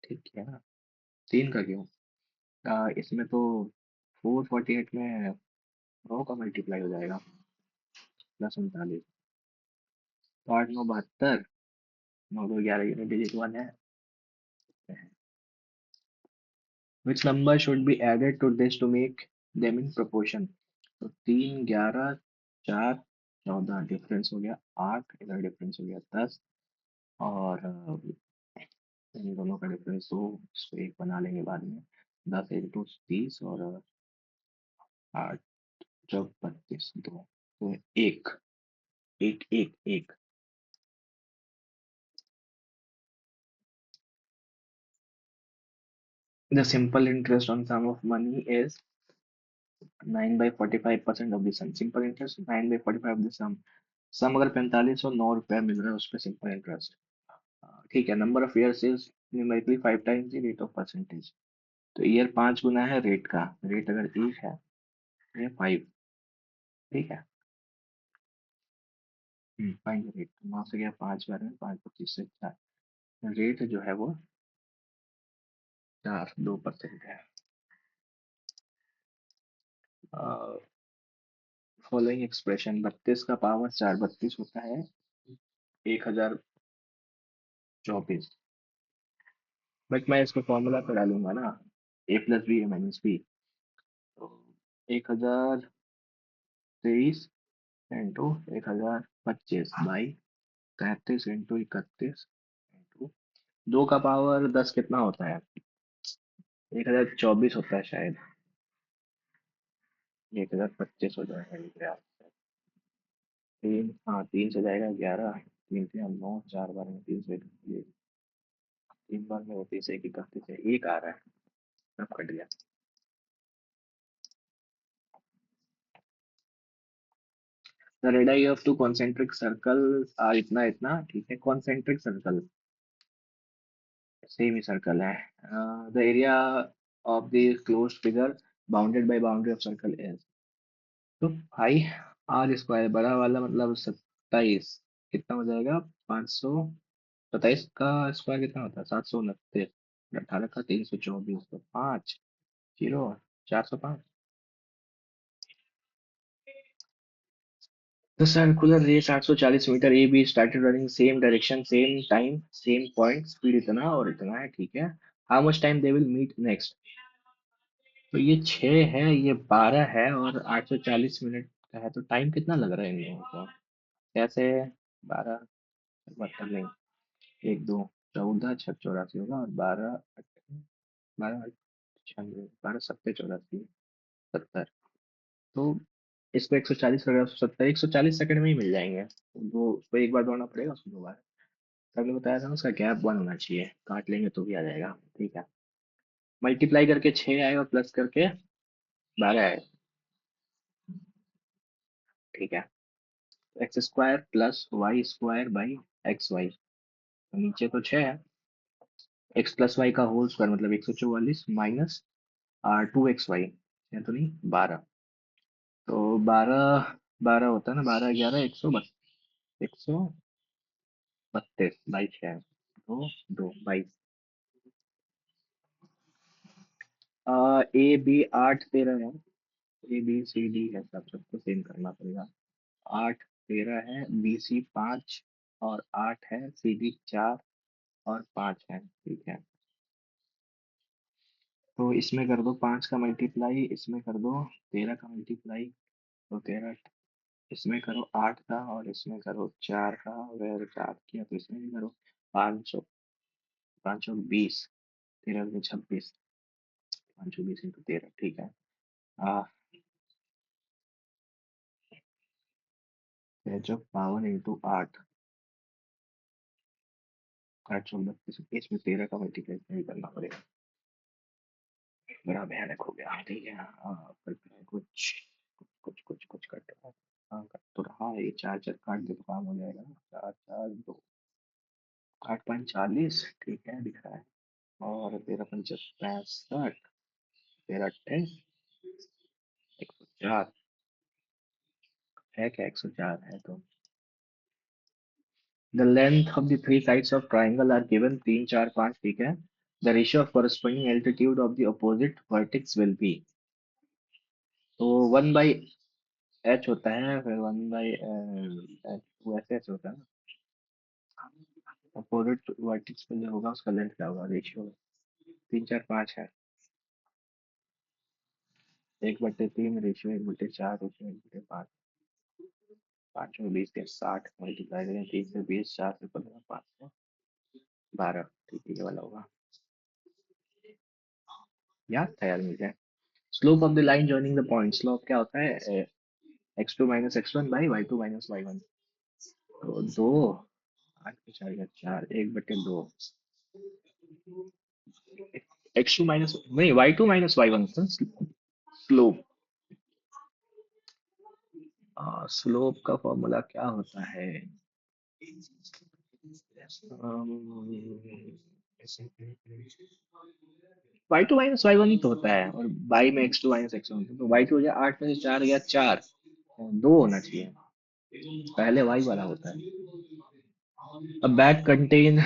ठीक है ना। 3 का क्यों, इसमें तो 448 में 9 का मल्टीप्लाई हो जाएगा, +39। तो 8 9 72, 9 2 11 यूनिट डिजिट 1 है। Which number should be added to this to make them in proportion? तो 3 11 4 14 डिफरेंस हो गया 8, इधर डिफरेंस हो गया 10, और इन दोनों का डिफरेंस 2, इसको एक बना लेंगे बाद में। 10 इंटू 30 और 8 चौक 32, 2, तो एक, एक एक एक। The simple interest on sum of money is 9/45% of the sum। Simple interest 9/45 of the sum. Sum अगर 4509 रुपया मिल रहा है उस पर सिंपल इंटरेस्ट, ठीक है। Number of years is numerically 5 times the rate of percentage. तो ईयर 5 गुना है रेट का, रेट अगर 1 है तो ये 5, ठीक है। फाइंड रेट, 9 से गया 5 बार में, 5 25 से 4, रेट जो है वो 4 2% है। फॉलोइंग एक्सप्रेशन 32 का पावर 4 32 होता है 1024। बट मैं इसको फॉर्मूला पे डालूंगा ना, a+b a-b, तो 1023 इंटू 1025/33 इंटू 31 इंटू 2 का पावर 10 कितना होता है? 1024 होता है शायद। 1025 हो जाएगा ये यार। तीन, हाँ 3 से जाएगा 11, 3 3 9, 4 बार में 3 से, ये 3 बार में वो 31 एक आ रहा है, सब कट गया। The radii of two concentric circles are इतना इतना, ठीक है, concentric circle सेम ही सर्कल है। The area of the closed figure bounded by boundary of circle is, तो भाई r² बड़ा वाला मतलब 27, कितना हो जाएगा? 500, 27 का स्क्वायर कितना होता है? 729, 18 का 324, तो 5 0 405। The circular race 840 metre A B started running same direction same time same point, speed इतना और इतना है, ठीक है। How much time they will meet next? तो ये 6 है, ये 12 है और 840 मिनट का है, तो टाइम कितना लग रहा है इन लोगों को? कैसे? 12, 72 नहीं, 1 2 14 6 84 होगा, और 12 12 96, 12 7 84 70, तो इसको 140 कर 70, 140 सेकंड में ही मिल जाएंगे। वो उसको एक बार दौड़ना पड़ेगा, उसको 2 बार। तो आपने बताया था ना, उसका गैप 1 होना चाहिए, काट लेंगे तो भी आ जाएगा, ठीक है। मल्टीप्लाई करके 6 आए और प्लस करके 12 आए, ठीक है। x² plus y² by XY, तो नीचे तो 6 है, x प्लस वाई का होल स्क्वायर मतलब 144 माइनस 2xy, है तो नहीं 12, तो 12 होता है ना, 12 11 132 बाई 6, 2 2 22। ए बी 8 13 है, ABCD है, सबको सेम करना पड़ेगा। 8 13 है, BC 5 और 8 है, CD 4 और 5 है, ठीक है। तो इसमें कर दो 5 का मल्टीप्लाई, इसमें कर दो 13 का मल्टीप्लाई, तो 13, इसमें करो 8 का और इसमें करो 4 का, अगर 4 किया तो इसमें भी करो 500, 520, 13 में 26, 520 × 13, ठीक है। आ, जो पावर इंटू 8, 832, इसमें 13 का मल्टीप्लाई नहीं करना पड़ेगा, बड़ा भयानक हो गया, ठीक है। करते हैं कुछ कुछ कुछ कुछ करते हैं। हाँ कर तो रहा है, ये 4 4 काट दे तो काम हो जाएगा ना, 4 4 2, 8 5 40, ठीक है दिख रहा है। और 13 5 65, 13 104 है क्या? 104 है तो। The length of the three sides of triangle are given 3 4 5, ठीक है। The ratio of corresponding altitude of the opposite vertex will be, तो 1/h होता है, फिर 1/h, ऐसे ऐसे होता है ना। अपोजिट वर्टेक्स पे जो होगा उसका लेंथ क्या होगा? रेशियो 3 4 5 है, 1/3 रेशियो 1/4 रेशियो 1/5, 5 में 20 के 60 मल्टीप्लाई करें, 3 से 20, 4 से 15, 512, ठीक है, ये वाला होगा। याद था यार मुझे। Slope of the line joining the point, slope क्या होता है? x2 - x1/y2 - y1, तो 2, 8 के 4 1/2, x2 माइनस नहीं y2 - y1, स्लोप। स्लोप का फॉर्मूला क्या होता है? y2 - y1 ही तो होता है, और y में x2 - x1, तो y2 हो गया 8 में से 4 गया 4, 2 होना चाहिए, पहले y वाला होता है। अब बैग कंटेन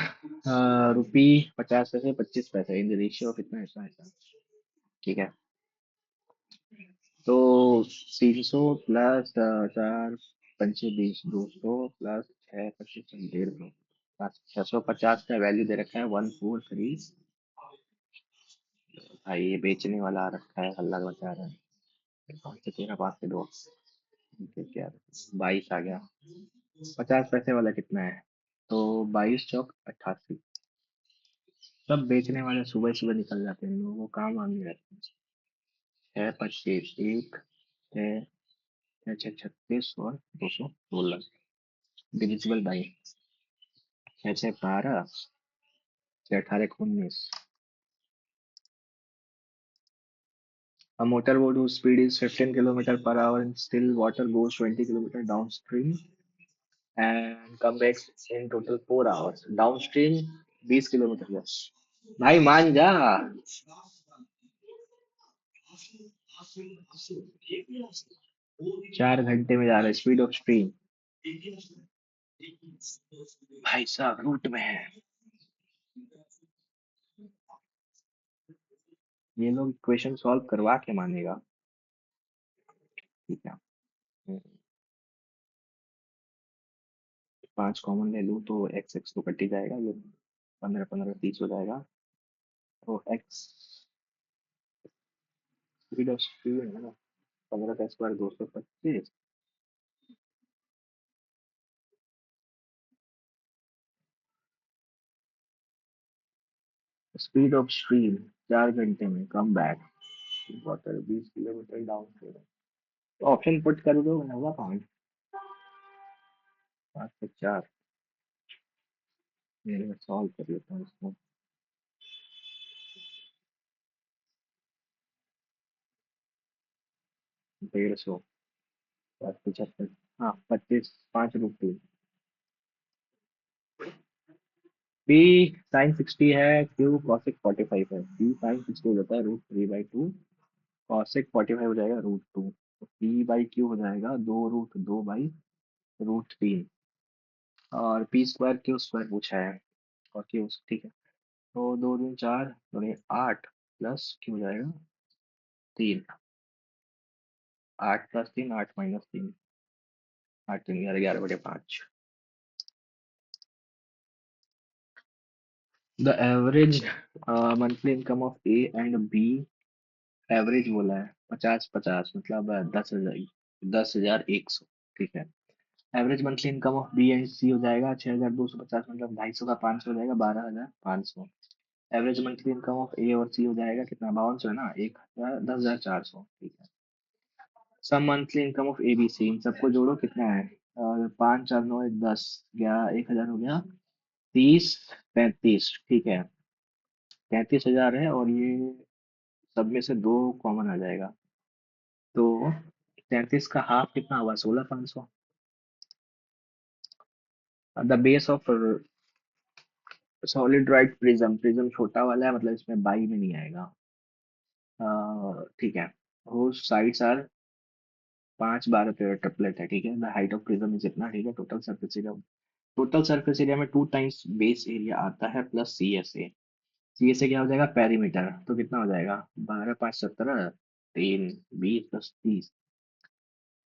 रुपी 50 पैसे 25 पैसे इन द रेशियो ऑफ इतना ऐसा ऐसा, ठीक है। तो 300 प्लस 4 पंचे 20 200 प्लस 6 25 150 650 का वैल्यू दे रखा है 143। भाई ये बेचने वाला आ रखा है, हल्ला मचा रहा है। 5 से 13 5 से 2, क्या 22 आ गया। 50 पैसे वाला कितना है? तो 22 चौक 88। सब बेचने वाले सुबह सुबह निकल जाते हैं, लोगों को काम वाम नहीं रहता। 6 25 1 6 6 6 36 और 216 divisible by 6 6 12 6 18 19। A motorboat whose speed is 15 kilometer per hour in still water goes 20 kilometer downstream and come back in total 4 hours. Downstream 20 kilometre का। भाई मान जा। 4 घंटे में जा रहा है, स्पीड ऑफ स्ट्रीम। भाई साहब रूट में है। ये लोग क्वेश्चन सॉल्व करवा के मानेगा। ठीक है। 5 कॉमन ले लूँ तो एक्स एक्स तो कट ही जाएगा, ये 15 15 30 हो जाएगा। तो एक्स स्पीड ऑफ स्ट्रीम है ना, 15 का स्क्वायर 225। स्पीड ऑफ स्ट्रीम 4 घंटे में come back water 20 kilometre down stream. तो ऑप्शन पुट कर दो, होगा 5। 5 से 4। मैं सॉल्व कर लेता हूँ इसको। 150 5 75। हाँ 25 5 √2। पी साइन 60 है, क्यू कॉसिक 45 है। पी साइन 60 हो जाता है √3/2, कॉसिक 45 हो जाएगा √2। तो पी बाई क्यू हो जाएगा 2√2/√3। और पी स्क्वायर क्यू स्क्वायर पूछा है, और क्यू ठीक है। तो 2 दूनी 4, 2 8 प्लस क्यू हो जाएगा 3। 8 + 3 8 - 3 8 3 11 11/5। The average monthly income of A and B, average बोला है 50 50 मतलब 10,000 10,100। ठीक है। Average monthly income of B and C हो जाएगा 6,250 मतलब 250 का 500 हो जाएगा 12,500। एवरेज मंथली इनकम ऑफ ए और सी हो जाएगा कितना, 5200 है ना, 1,000 10,400। ठीक है। Sum monthly income of A B C, इन सबको जोड़ो कितना है, और 5 4 9 10 11 1,000 हो गया 30 35। ठीक है। 33,000 है, और ये सब में से दो कॉमन आ जाएगा। तो 33 का हाफ कितना हुआ, 16,500। The base of solid right prism, prism छोटा वाला है मतलब इसमें बाई में नहीं आएगा। ठीक है। वो साइड्स आर 5 12 ट्रिपलेट है। ठीक है। The height of prism is इतना। ठीक है। टोटल सरफेस एरिया में 2 टाइम्स बेस एरिया आता है plus C S A. C S A क्या हो जाएगा, पेरीमीटर। तो कितना हो जाएगा, 12 5 17 3 20 + 30।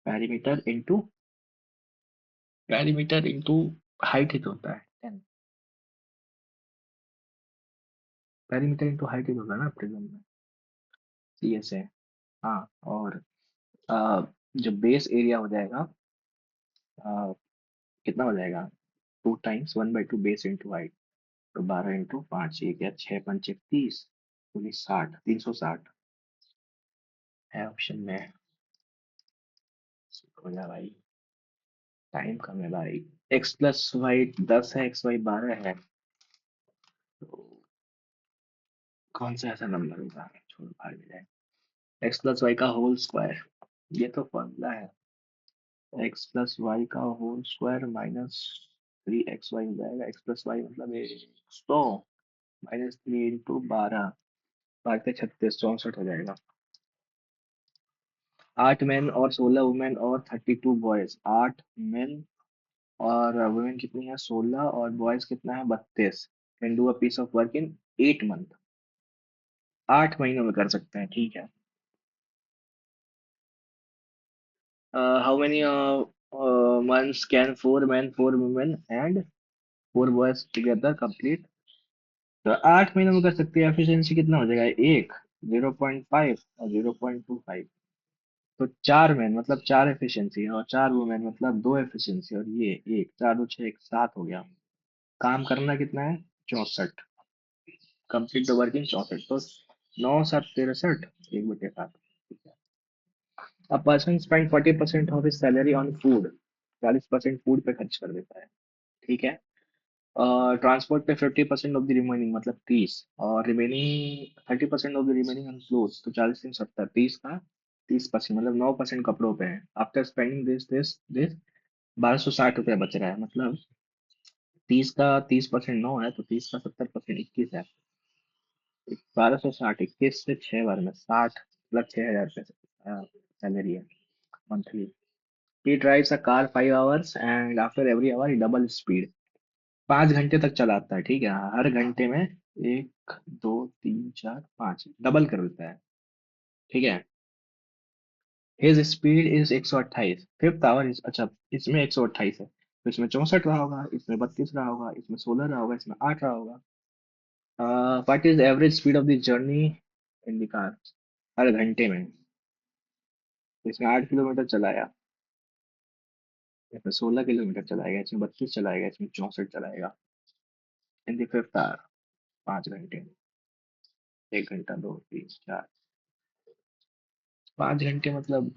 पेरीमीटर इंटू हाइट ही तो होता है 10। पेरीमीटर इंटू हाइट ही तो होता है ना प्रिज्म में। C S A. हाँ। और अ, जो बेस एरिया हो जाएगा, अ, कितना हो जाएगा, 2 टाइम्स 1/2 बेस इंटू हाइट। तो 12 × 5 ये क्या, 6 5 30 60 360 है ऑप्शन में। हो जा भाई, टाइम कम है भाई। x + y 10 है, xy 12 है। तो कौन सा ऐसा नंबर होगा, छोड़ भाग जाए। x + y का होल स्क्वायर, ये तो फॉर्मूला है। x + y का होल स्क्वायर -3xy हो जाएगा। x + y मतलब 100 -3 × 12 भागते 36 64 हो जाएगा। 8 मेन और 16 वुमेन और 32 बॉयज। 8 मेन और वुमेन कितनी है, 16, और बॉयज कितना है 32। Can do a piece of work in 8 month. 8 महीनों में कर सकते हैं। ठीक है। हाउ मेनी months can four men, four women and four boys together complete? तो 8 महीनों में कर सकते हैं। एफिशिएंसी कितना हो जाएगा? एक, 0.5 और 0.25। तो 4 मैन मतलब 4 एफिशिएंसी, और 4 वुमेन मतलब 2 एफिशिएंसी, और ये एक, 4 2 6 7 हो गया। काम करना कितना है? 64। Complete the working 64। तो 9 7 63, 1/7। A person spend 40% of his salary on food। 40% food पे खर्च कर देता है। ठीक है। ट्रांसपोर्ट पे 50% ऑफ द रिमेनिंग मतलब 30, और remaining 30% of the remaining on clothes. तो 40 3 70, 30 का 30% मतलब 9% कपड़ों पे है। आफ्टर स्पेंडिंग दिस 1260 रुपया बच रहा है। मतलब 30 का 30% 9 है, तो 30 का 70% 21 है। 1260, 21 से 6 बार में 60, मतलब 6,000 रुपये सैलरी है monthly. He drives a car 5 hours and after every hour he double speed। 5 घंटे तक चलाता है। ठीक है। हर घंटे में 1 2 3 4 5 डबल कर देता है। ठीक है। His speed is 128। Fifth our is, अच्छा, इसमें 128 है, तो इसमें 64 रहा होगा, इसमें 32 रहा होगा, इसमें 16 रहा होगा, इसमें 8 रहा होगा। What is average speed of the journey in the car? हर घंटे में। तो इसमें 8 किलोमीटर चलाया, इसमें 16 किलोमीटर चलाएगा, इसमें 32 चलाएगा, इसमें 64 चलाएगा। इन द फिफ्थ आवर, 5 घंटे। 1 घंटा, 2 3 4, 5 घंटे मतलब,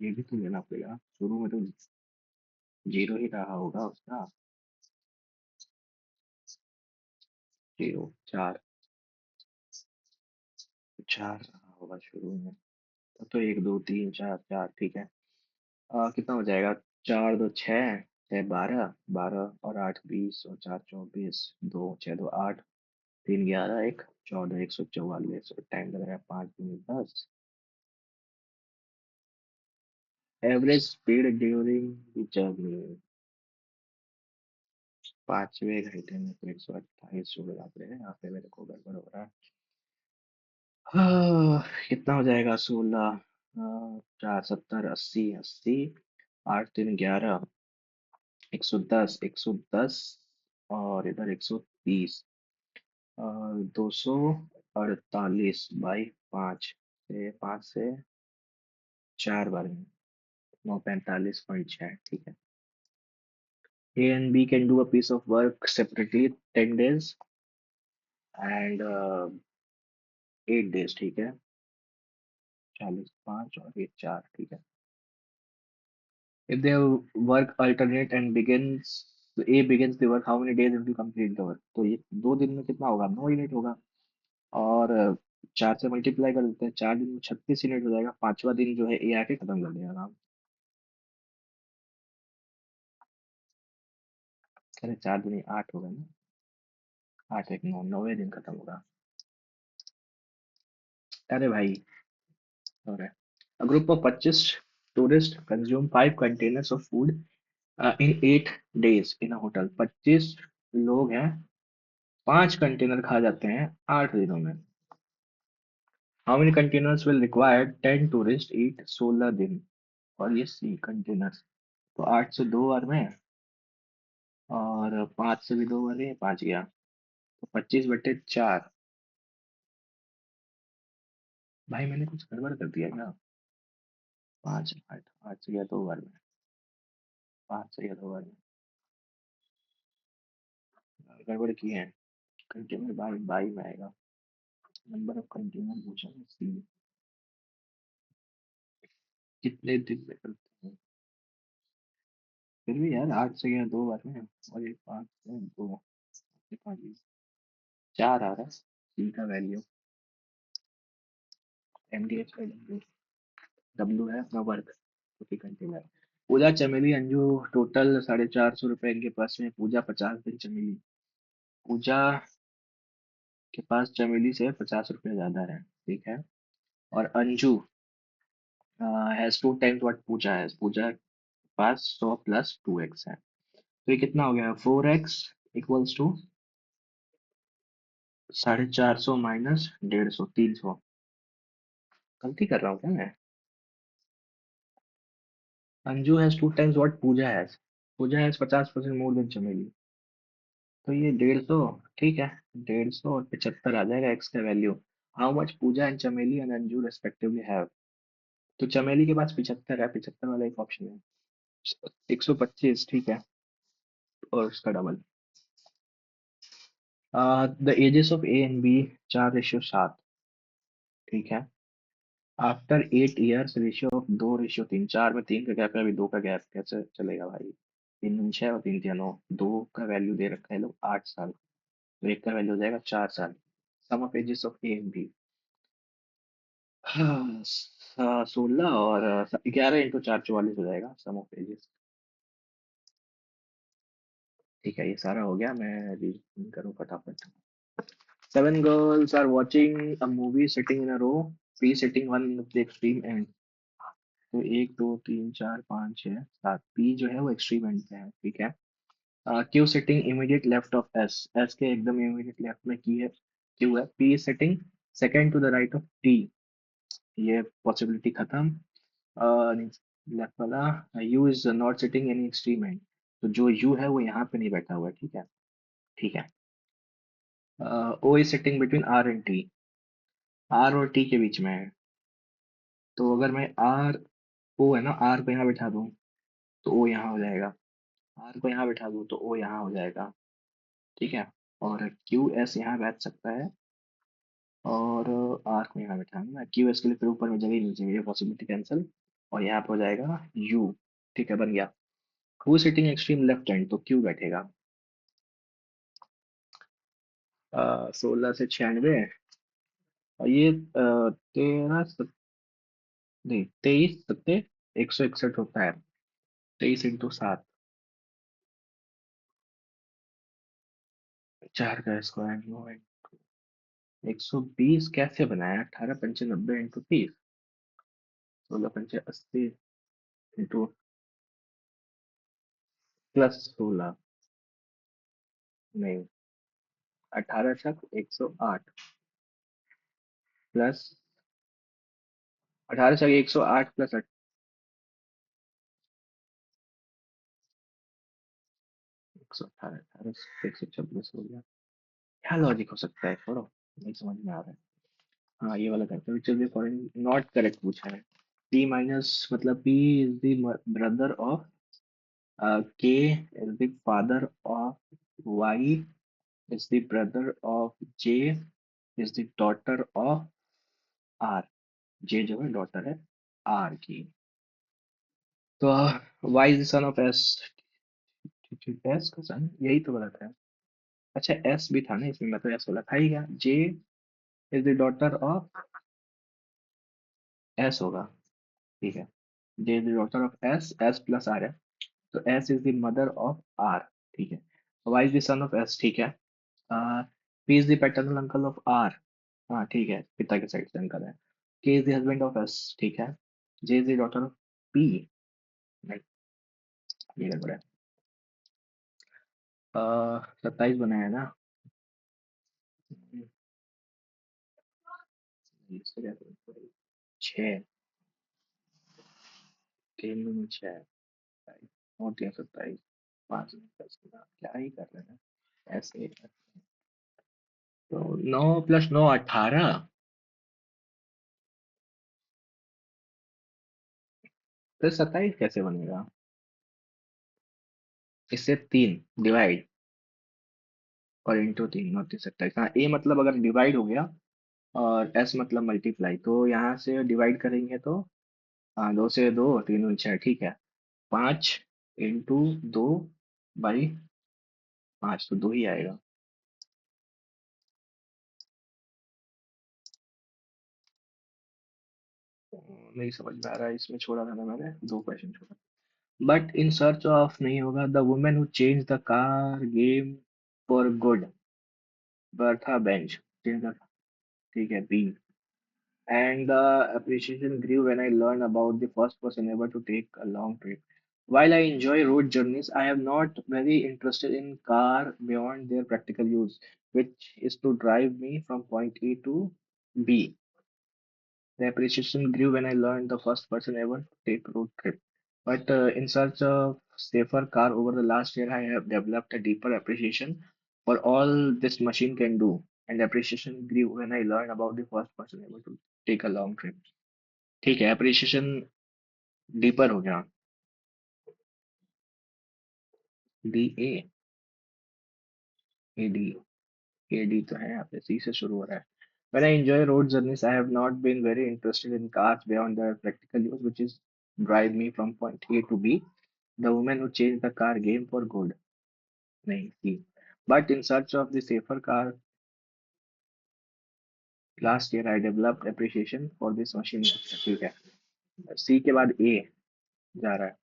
ये भी तो लेना पड़ेगा। शुरू में तो जीरो ही रहा होगा उसका। जीरो, चार, चार रहा होगा शुरू में। तो 1 2 3 4, 4, ठीक है। कितना हो जाएगा? 4 2 6, 6 12, 12 और 8 20, और 4 24, 2 6 2 8, 3 11, 1 14, 144। टाइम लग रहा है 5 दूनी 10। एवरेज स्पीड ड्यूरिंग जर्नी, 5वें घंटे में तो 128 जो लगाते हैं। यहाँ पे मेरे को गड़बड़ हो रहा है। कितना हो जाएगा? 16, 4 70 80 80, 8 3 11, 110 110, और इधर 130, 248 बाई 5 से 4 बार में 9 45.6। ठीक है। A and B can do a piece of work separately 10 days and 8 days। ठीक है। 40 5 और 1 4। ठीक है। If they work alternate and begins, A begins the work, how many days it will complete the work? तो ये 2 दिन में कितना होगा? 9 यूनिट होगा। और 4 से मल्टीप्लाई कर देते हैं, 4 दिन में 36 यूनिट हो जाएगा। 5वां दिन जो है ए आके खत्म कर देगा काम। अरे 4 दूनी 8 होगा ना। 8 1 9, 9वें दिन खत्म होगा। अरे भाई, हो रहा है। A group of 25 tourists consume 5 containers of food in 8 days in a hotel। 25 लोग हैं, 5 कंटेनर खा जाते हैं 8 दिनों में। How many containers will require 10 tourists eat 16 दिन? और ये सी कंटेनर्स, तो 8 से 2 बार में, और 5 से भी 2 बार में, 5 गया, तो 25/4। भाई मैंने कुछ गड़बड़ कर दिया क्या? 5 8, 8 से गया 2 बार में, 5 से गया 2 बार में, गड़बड़ की है। कंटेनर बाई बाई में आएगा। नंबर ऑफ कंटेनर पूछा है, सी कितने दिन में करते हैं? फिर भी यार 8 से गया 2 बार में, और एक 5 से 2, 4 आ रहा है सी का वैल्यू। MDH डब्ल्यू है अपना वर्क, प्रति कंटेनर। पूजा चमेली अंजू टोटल 450 रुपए इनके पास में। पूजा 50 दिन चमेली, पूजा के पास चमेली से 50 रुपये ज्यादा है। ठीक है। और अंजू हैज 2 टाइम्स व्हाट पूजा है। पूजा के पास 100 + 2x है। तो ये कितना हो गया? 4x equals to 450 - 150, 300। गलती कर रहा हूँ क्या मैं? Anju has two times what Pooja has. Pooja has 50% more than Chameli. तो ये 150, ठीक है। 150 और 75 आ जाएगा एक्स का वैल्यू। How much Pooja and Chameli and Anju respectively have. तो चमेली के पास 75 है, 75 वाला एक ऑप्शन है। 125, ठीक है। और उसका double. The ages of A and B 4:7, ठीक है। After 8 years ratio of 2:3। 4 में 3 का गैप है, अभी 2 का गैप कैसे चलेगा भाई? 3 6 और 3 3 9। 2 का वैल्यू दे रखा है लोग 8 साल, तो एक का वैल्यू हो जाएगा 4 साल। Sum of ages of A and B. हाँ, 16 और 11 × 4 44 हो जाएगा सम ऑफ एजेस। ठीक है, ये सारा हो गया, मैं रीड करूँ फटाफट। 7 girls are watching a movie sitting in a row. P sitting one of the extreme end. तो 1 2 3 4 5 6 7, पी जो है वो एक्सट्रीम एंड पे है, ठीक है। Q sitting immediate left of S. S के एकदम इमीडिएट लेफ्ट में की है, क्यू है। P sitting second to the right of T. ये पॉसिबिलिटी खत्म। लेफ्ट वाला। U is not sitting any extreme end. तो जो यू है वो यहाँ पे नहीं बैठा हुआ है, ठीक है। ठीक है। O is sitting between R and T. R और टी के बीच में है। तो अगर मैं आर, ओ है ना, आर को यहाँ बैठा दूँ तो ओ यहाँ हो जाएगा। आर को यहाँ बैठा दूँ तो ओ यहाँ हो जाएगा, ठीक है। और क्यू एस यहाँ बैठ सकता है, और आर को यहाँ बैठाना है। क्यू एस के लिए फिर ऊपर में जगह ही नहीं चाहिए, पॉसिबिलिटी कैंसिल। और यहाँ पे हो जाएगा यू। ठीक है, बन गया। Who sitting extreme left hand, तो क्यू बैठेगा। 16 से 96। और ये नहीं, 23 सत्ते 161 होता है। 23 × 7। 4 का स्क्वायर 9। 120 कैसे बनाया? 18 × 95 × 30। 16 × 5 = 80 इंटू +16। नहीं, 18 × 108 प्लस 18 × 108 प्लस 118। 18 126 हो गया। क्या लॉजिक हो सकता है, छोड़ो, नहीं समझ में आ रहा है। हाँ, ये वाला करते हैं, which is the following not correct पूछा है। पी माइनस मतलब P is the brother of K, is the father of Y, is the brother of J, is the daughter of R. J जो है डॉटर है R की। तो Y is the son of S. S का son, यही तो गलत है। अच्छा, एस भी था ना इसमें, मैं तो एस बोला था ही क्या। J is the daughter of S होगा, ठीक है। J is the daughter of S, S plus R है। तो S is the mother of R, ठीक है। Y is the son of S, ठीक है। P is the paternal uncle of R. हाँ ठीक है, पिता के साइड से अंकल है। K is the husband of S, ठीक है। J is the daughter of P. नहीं, ये गड़बड़ है। 27 बनाया ना। इससे क्या करें? 6, 3 दूनी 6, और 3 27, 5 10, क्या ही कर रहे हैं ऐसे। तो 9 + 9 18। तो 27 कैसे बनेगा? इससे 3 डिवाइड और इंटू 3 9 3 27। हाँ, ए मतलब अगर डिवाइड हो गया और एस मतलब मल्टीप्लाई, तो यहाँ से डिवाइड करेंगे तो हाँ, 2 से 2 3 दूनी 6, ठीक है। 5 × 2 / 5, तो 2 ही आएगा। नहीं समझ में आ रहा है, इसमें छोड़ा था ना मैंने, 2 क्वेश्चन छोड़ा। बट इन सर्च ऑफ नहीं होगा। The women who change the car game for good, Bertha bench, ठीक है, B. And the appreciation grew when I learned about the first person ever to take a long trip. While I enjoy road journeys, I am not very interested in car beyond their practical use, which is to drive me from point A to B. The appreciation grew when I learned the first person ever to take road trip. But in search of safer car over the last year, I have developed a deeper appreciation for all this machine can do. And appreciation grew when I learned about the first person ever to take a long trip. ठीक है, appreciation deeper हो गया. D A A D A D तो है यहाँ पे, सी से शुरू हो रहा है. When I enjoy road journeys, I have not been very interested in cars beyond their practical use, which is drive me from point A to B. The woman who changed the car game for good. नहीं सी. But in search of the safer car, last year I developed appreciation for this machine. अच्छा, ठीक है. सी के बाद ए जा रहा है,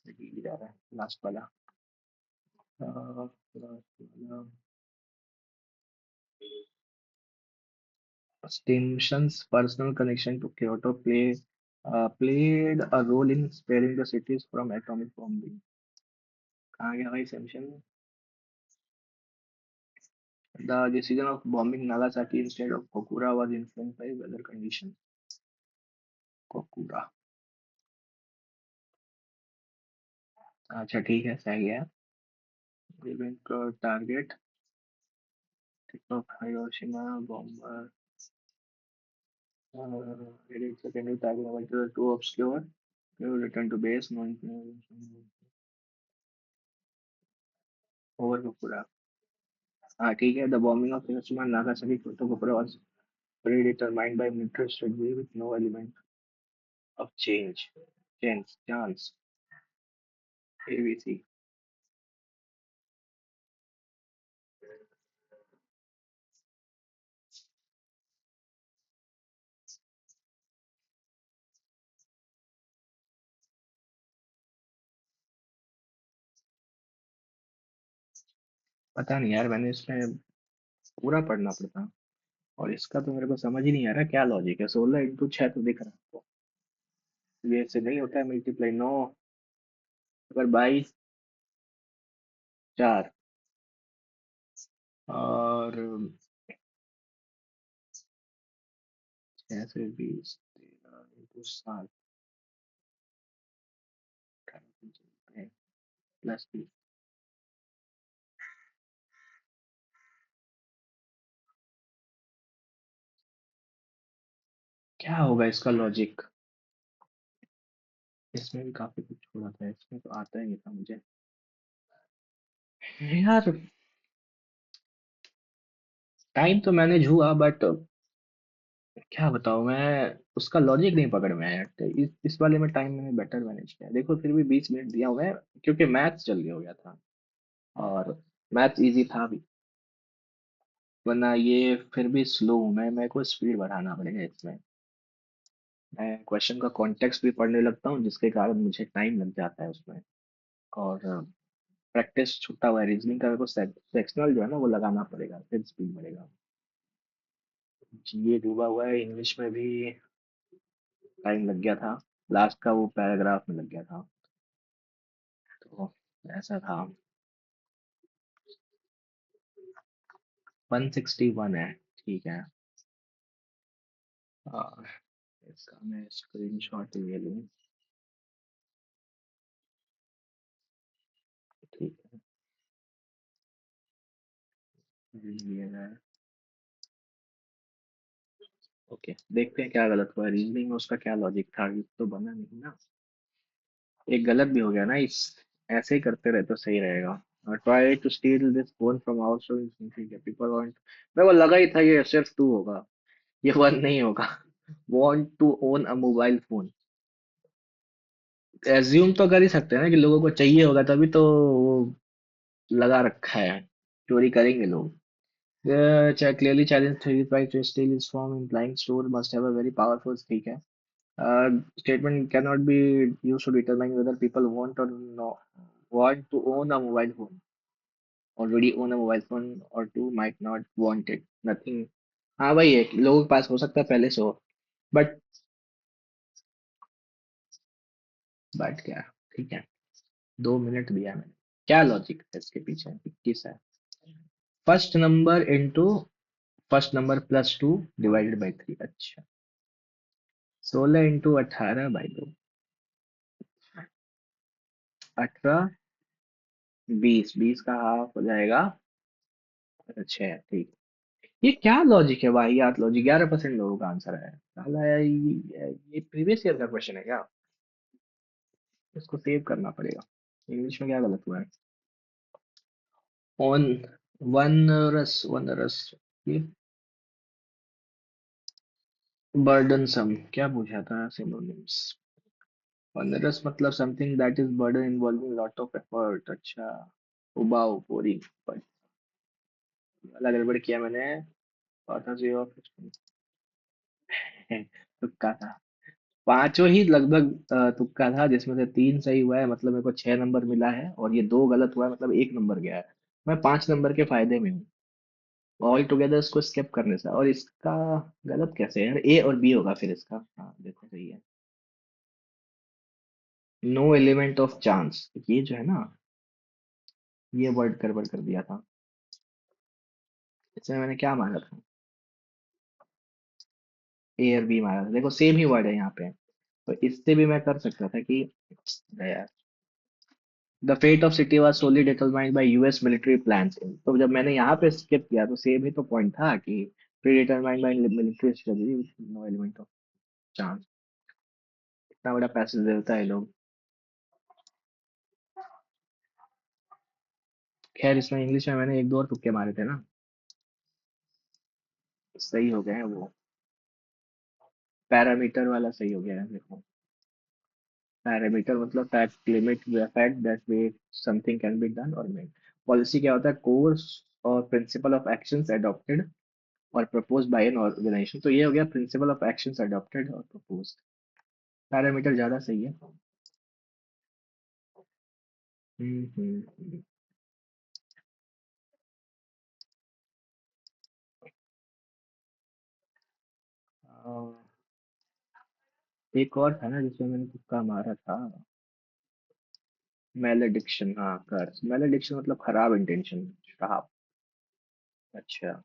D जा रहा है, लास्ट वाला. Stimson's personal connection to Kyoto played a role in sparing the cities from atomic bombing. कहाँ गया भाई Simpson? The decision of bombing Nagasaki instead of Kokura was influenced by weather conditions. Kokura. अच्छा ठीक है, सही है. Event target of Hiroshima bomber. It is secondary target of too obscure. They will return to base. Over Kokura. हाँ ठीक है. The bombing of Hiroshima and Nagasaki Kyoto Kokura was predetermined by military strategy with no element of chance. ABC. पता नहीं यार, मैंने इसमें पूरा पढ़ना पड़ता. और इसका तो मेरे को समझ ही नहीं आ रहा क्या लॉजिक है. 16 × 6 तो दिख रहा है आपको. ये से नहीं होता है मल्टीप्लाई. नो. अगर 22 4 और 6 से 20 13 × 7 +20 क्या होगा इसका लॉजिक. इसमें भी काफी कुछ छोड़ा था, इसमें तो आता ही नहीं था मुझे यार. टाइम तो मैनेज हुआ बट क्या बताऊं मैं, उसका लॉजिक नहीं पकड़ में आया. तो इस वाले में टाइम मैंने बेटर मैनेज किया. देखो फिर भी 20 मिनट दिया हुआ है, क्योंकि मैथ्स जल्दी हो गया था और मैथ्स इजी था भी. वरना ये फिर भी स्लो हूं मैं, मेरे को स्पीड बढ़ाना पड़ेगा इसमें. मैं क्वेश्चन का कॉन्टेक्स्ट भी पढ़ने लगता हूँ, जिसके कारण मुझे टाइम लग जाता है उसमें. और प्रैक्टिस छूटा हुआ है रीजनिंग का, मेरे को सेक्शनल जो है ना वो लगाना पड़ेगा, फिर स्पीड बढ़ेगा. ये डूबा हुआ है. इंग्लिश में भी टाइम लग गया था, लास्ट का वो पैराग्राफ में लग गया था. तो ऐसा था. 161 है. ठीक है. और इसका मैं स्क्रीनशॉट ले लूँ. ठीक है, ये है. ओके, देखते हैं क्या गलत हुआ. रीजनिंग में उसका क्या लॉजिक था, ये तो बना नहीं ना. एक गलत भी हो गया ना इस. ऐसे ही करते रहे तो सही रहेगा. Try to steal this phone from our show. ठीक है. People want. मेरे को लगा ही था ये सिर्फ 2 होगा, ये 1 नहीं होगा. Want to own a mobile phone. Assume तो कर ही सकते हैं ना कि लोगों को चाहिए होगा, तभी तो वो लगा रखा है. चोरी करेंगे लोग. Clearly challenged theory by to steal is form implying store must have a very powerful. ठीक है. Statement cannot be used to determine whether people want or no want to own a mobile phone. Already own a mobile phone or two might not want it. Nothing. हाँ भाई, है लोगों के पास हो सकता है पहले से हो. बट बट क्या. ठीक है. 2 मिनट दिया मैंने. क्या लॉजिक है इसके पीछे. 21 है. First number into first number +2 divided by 3. अच्छा. 16 × 18/2, 18, 20, 20 का हाफ हो जाएगा 6, ठीक। ये क्या लॉजिक है भाई, यार लॉजिक 11% लोगों का आंसर है साला, ये प्रीवियस ईयर का क्वेश्चन है क्या? इसको सेव करना पड़ेगा। इंग्लिश में क्या गलत हुआ है? ऑन, वनरस, ये बर्डनसम क्या पूछा था सिनोनिम्स? onerous मतलब something that is burden involving lot of effort, अच्छा। उबाऊ, बोरिंग, पर वाला गड़बड़ किया मैंने। ऑथर जी ऑफ तुक्का था। पांचों ही लगभग तुक्का था, जिसमें से 3 सही हुआ है, मतलब मेरे को 6 नंबर मिला है, और ये 2 गलत हुआ है, मतलब 1 नंबर गया है। मैं 5 नंबर के फायदे में हूँ ऑल टुगेदर इसको स्किप करने से। और इसका गलत कैसे है यार, ए और बी होगा फिर इसका, हाँ देखो सही है। नो एलिमेंट ऑफ चांस, ये जो है ना, ये वर्ड गड़बड़ कर दिया था। इसमें मैंने क्या मारा था? ए और बी मारा था, देखो सेम ही वर्ड है यहाँ पे। तो इससे भी मैं कर सकता था कि यार, the fate of city was solely determined by US military plans. तो जब मैंने यहाँ पे स्किप किया तो सेम ही तो पॉइंट था कि predetermined by military strategy, no element of chance. इतना बड़ा पैसेज देता है लोग। खैर इसमें इंग्लिश में मैंने एक दो और तुक्के मारे थे ना, सही हो गए हैं वो। पैरामीटर वाला सही हो गया है देखो। पैरामीटर मतलब fact, limit, fact that way something can be done और मेड। पॉलिसी क्या होता है? कोर्स और प्रिंसिपल ऑफ एक्शंस अडॉप्टेड और प्रपोज्ड बाय एन ऑर्गेनाइजेशन। तो ये हो गया प्रिंसिपल ऑफ एक्शंस अडॉप्टेड और प्रपोज्ड। पैरामीटर ज्यादा सही है। हम्म। एक और था ना जिसमें मैंने तुक्का मारा था। मैलेडिक्शन, हाँ कर्स, मैलेडिक्शन मतलब खराब इंटेंशन, श्राप। अच्छा।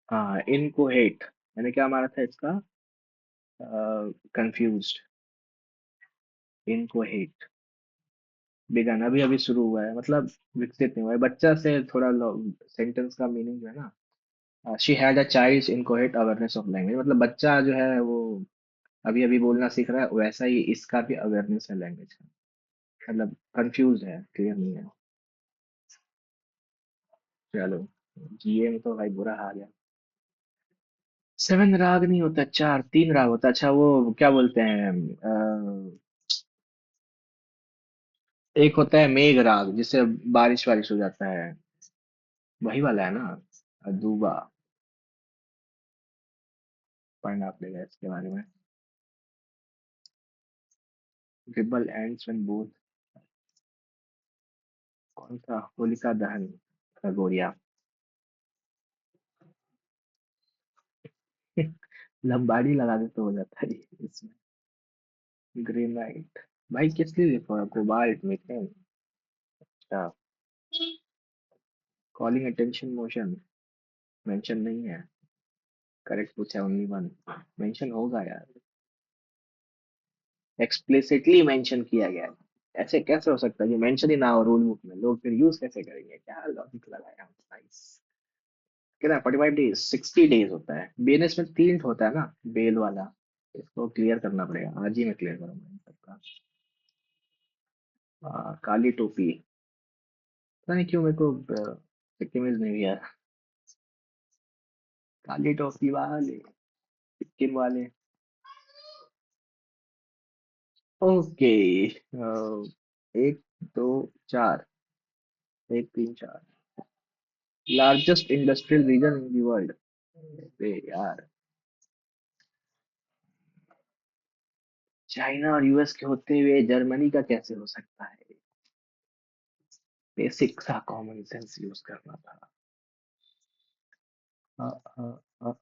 हाँ, इनको हेट, मैंने क्या मारा था इसका? कंफ्यूज्ड, इनको हेट। बिगन अभी अभी शुरू हुआ है, मतलब विकसित नहीं हुआ है, बच्चा से थोड़ा सेंटेंस का मीनिंग जो है ना, she had a child inchoate awareness of language, मतलब बच्चा जो है वो अभी अभी बोलना सीख रहा है, वैसा ही इसका भी अवेयरनेस है लैंग्वेज का। मतलब कंफ्यूज है, क्लियर नहीं है। चलो, जीए में तो भाई बुरा हाल है। 7 राग नहीं होता, 4, 3 राग होता है। अच्छा वो क्या बोलते हैं, एक होता है मेघ राग जिससे बारिश वारिश हो जाता है, वही वाला है ना? अदूबा, पढ़ना पड़ेगा इसके बारे में। रिबल एंड्स व्हेन बोथ, कौन सा? होलिका दहन, खगोरिया। लंबाड़ी लगा दे तो हो जाता है ये इसमें। ग्रेनाइट, भाई किस लिए लिखा है? कोबाल्ट, मीथेन, अच्छा। कॉलिंग अटेंशन मोशन, मेंशन नहीं है। करेक्ट पूछा, ओनली वन। मेंशन होगा यार, एक्सप्लिसिटली मेंशन किया गया है। ऐसे कैसे हो सकता है कि मेंशन ही ना हो रूल बुक में, लोग फिर यूज कैसे करेंगे? क्या लॉजिक लगाया? नाइस। कितना 45 डेज, 60 डेज होता है। बीएनएस में 3 होता है ना, बेल वाला। इसको क्लियर करना पड़ेगा, आज ही मैं क्लियर करूंगा इन सबका। काली टोपी, पता नहीं क्यों मेरे को सिक्किम नहीं भी यार। काली टोपी वाले, सिक्किम वाले। Okay, 1, 2, 4, 1, 3, 4। Largest industrial reason in the world, अरे यार, चाइना और यूएस के होते हुए जर्मनी का कैसे हो सकता है? बेसिक सा कॉमन सेंस यूज करना था। अ, अ,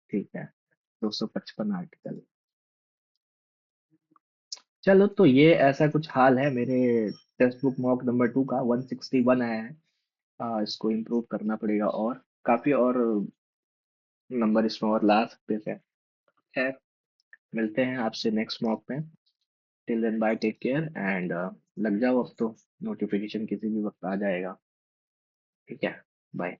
ठीक है, 255 आर्टिकल। चलो, तो ये ऐसा कुछ हाल है मेरे टेक्स्ट बुक मॉक नंबर 2 का। 161 आया है। इसको इम्प्रूव करना पड़ेगा। और काफी और नंबर इसमें और ला सकते थे। खैर, मिलते हैं आपसे नेक्स्ट मॉक में। Till then bye, take care and लग जाओ अब तो, नोटिफिकेशन किसी भी वक्त आ जाएगा। ठीक है, बाय।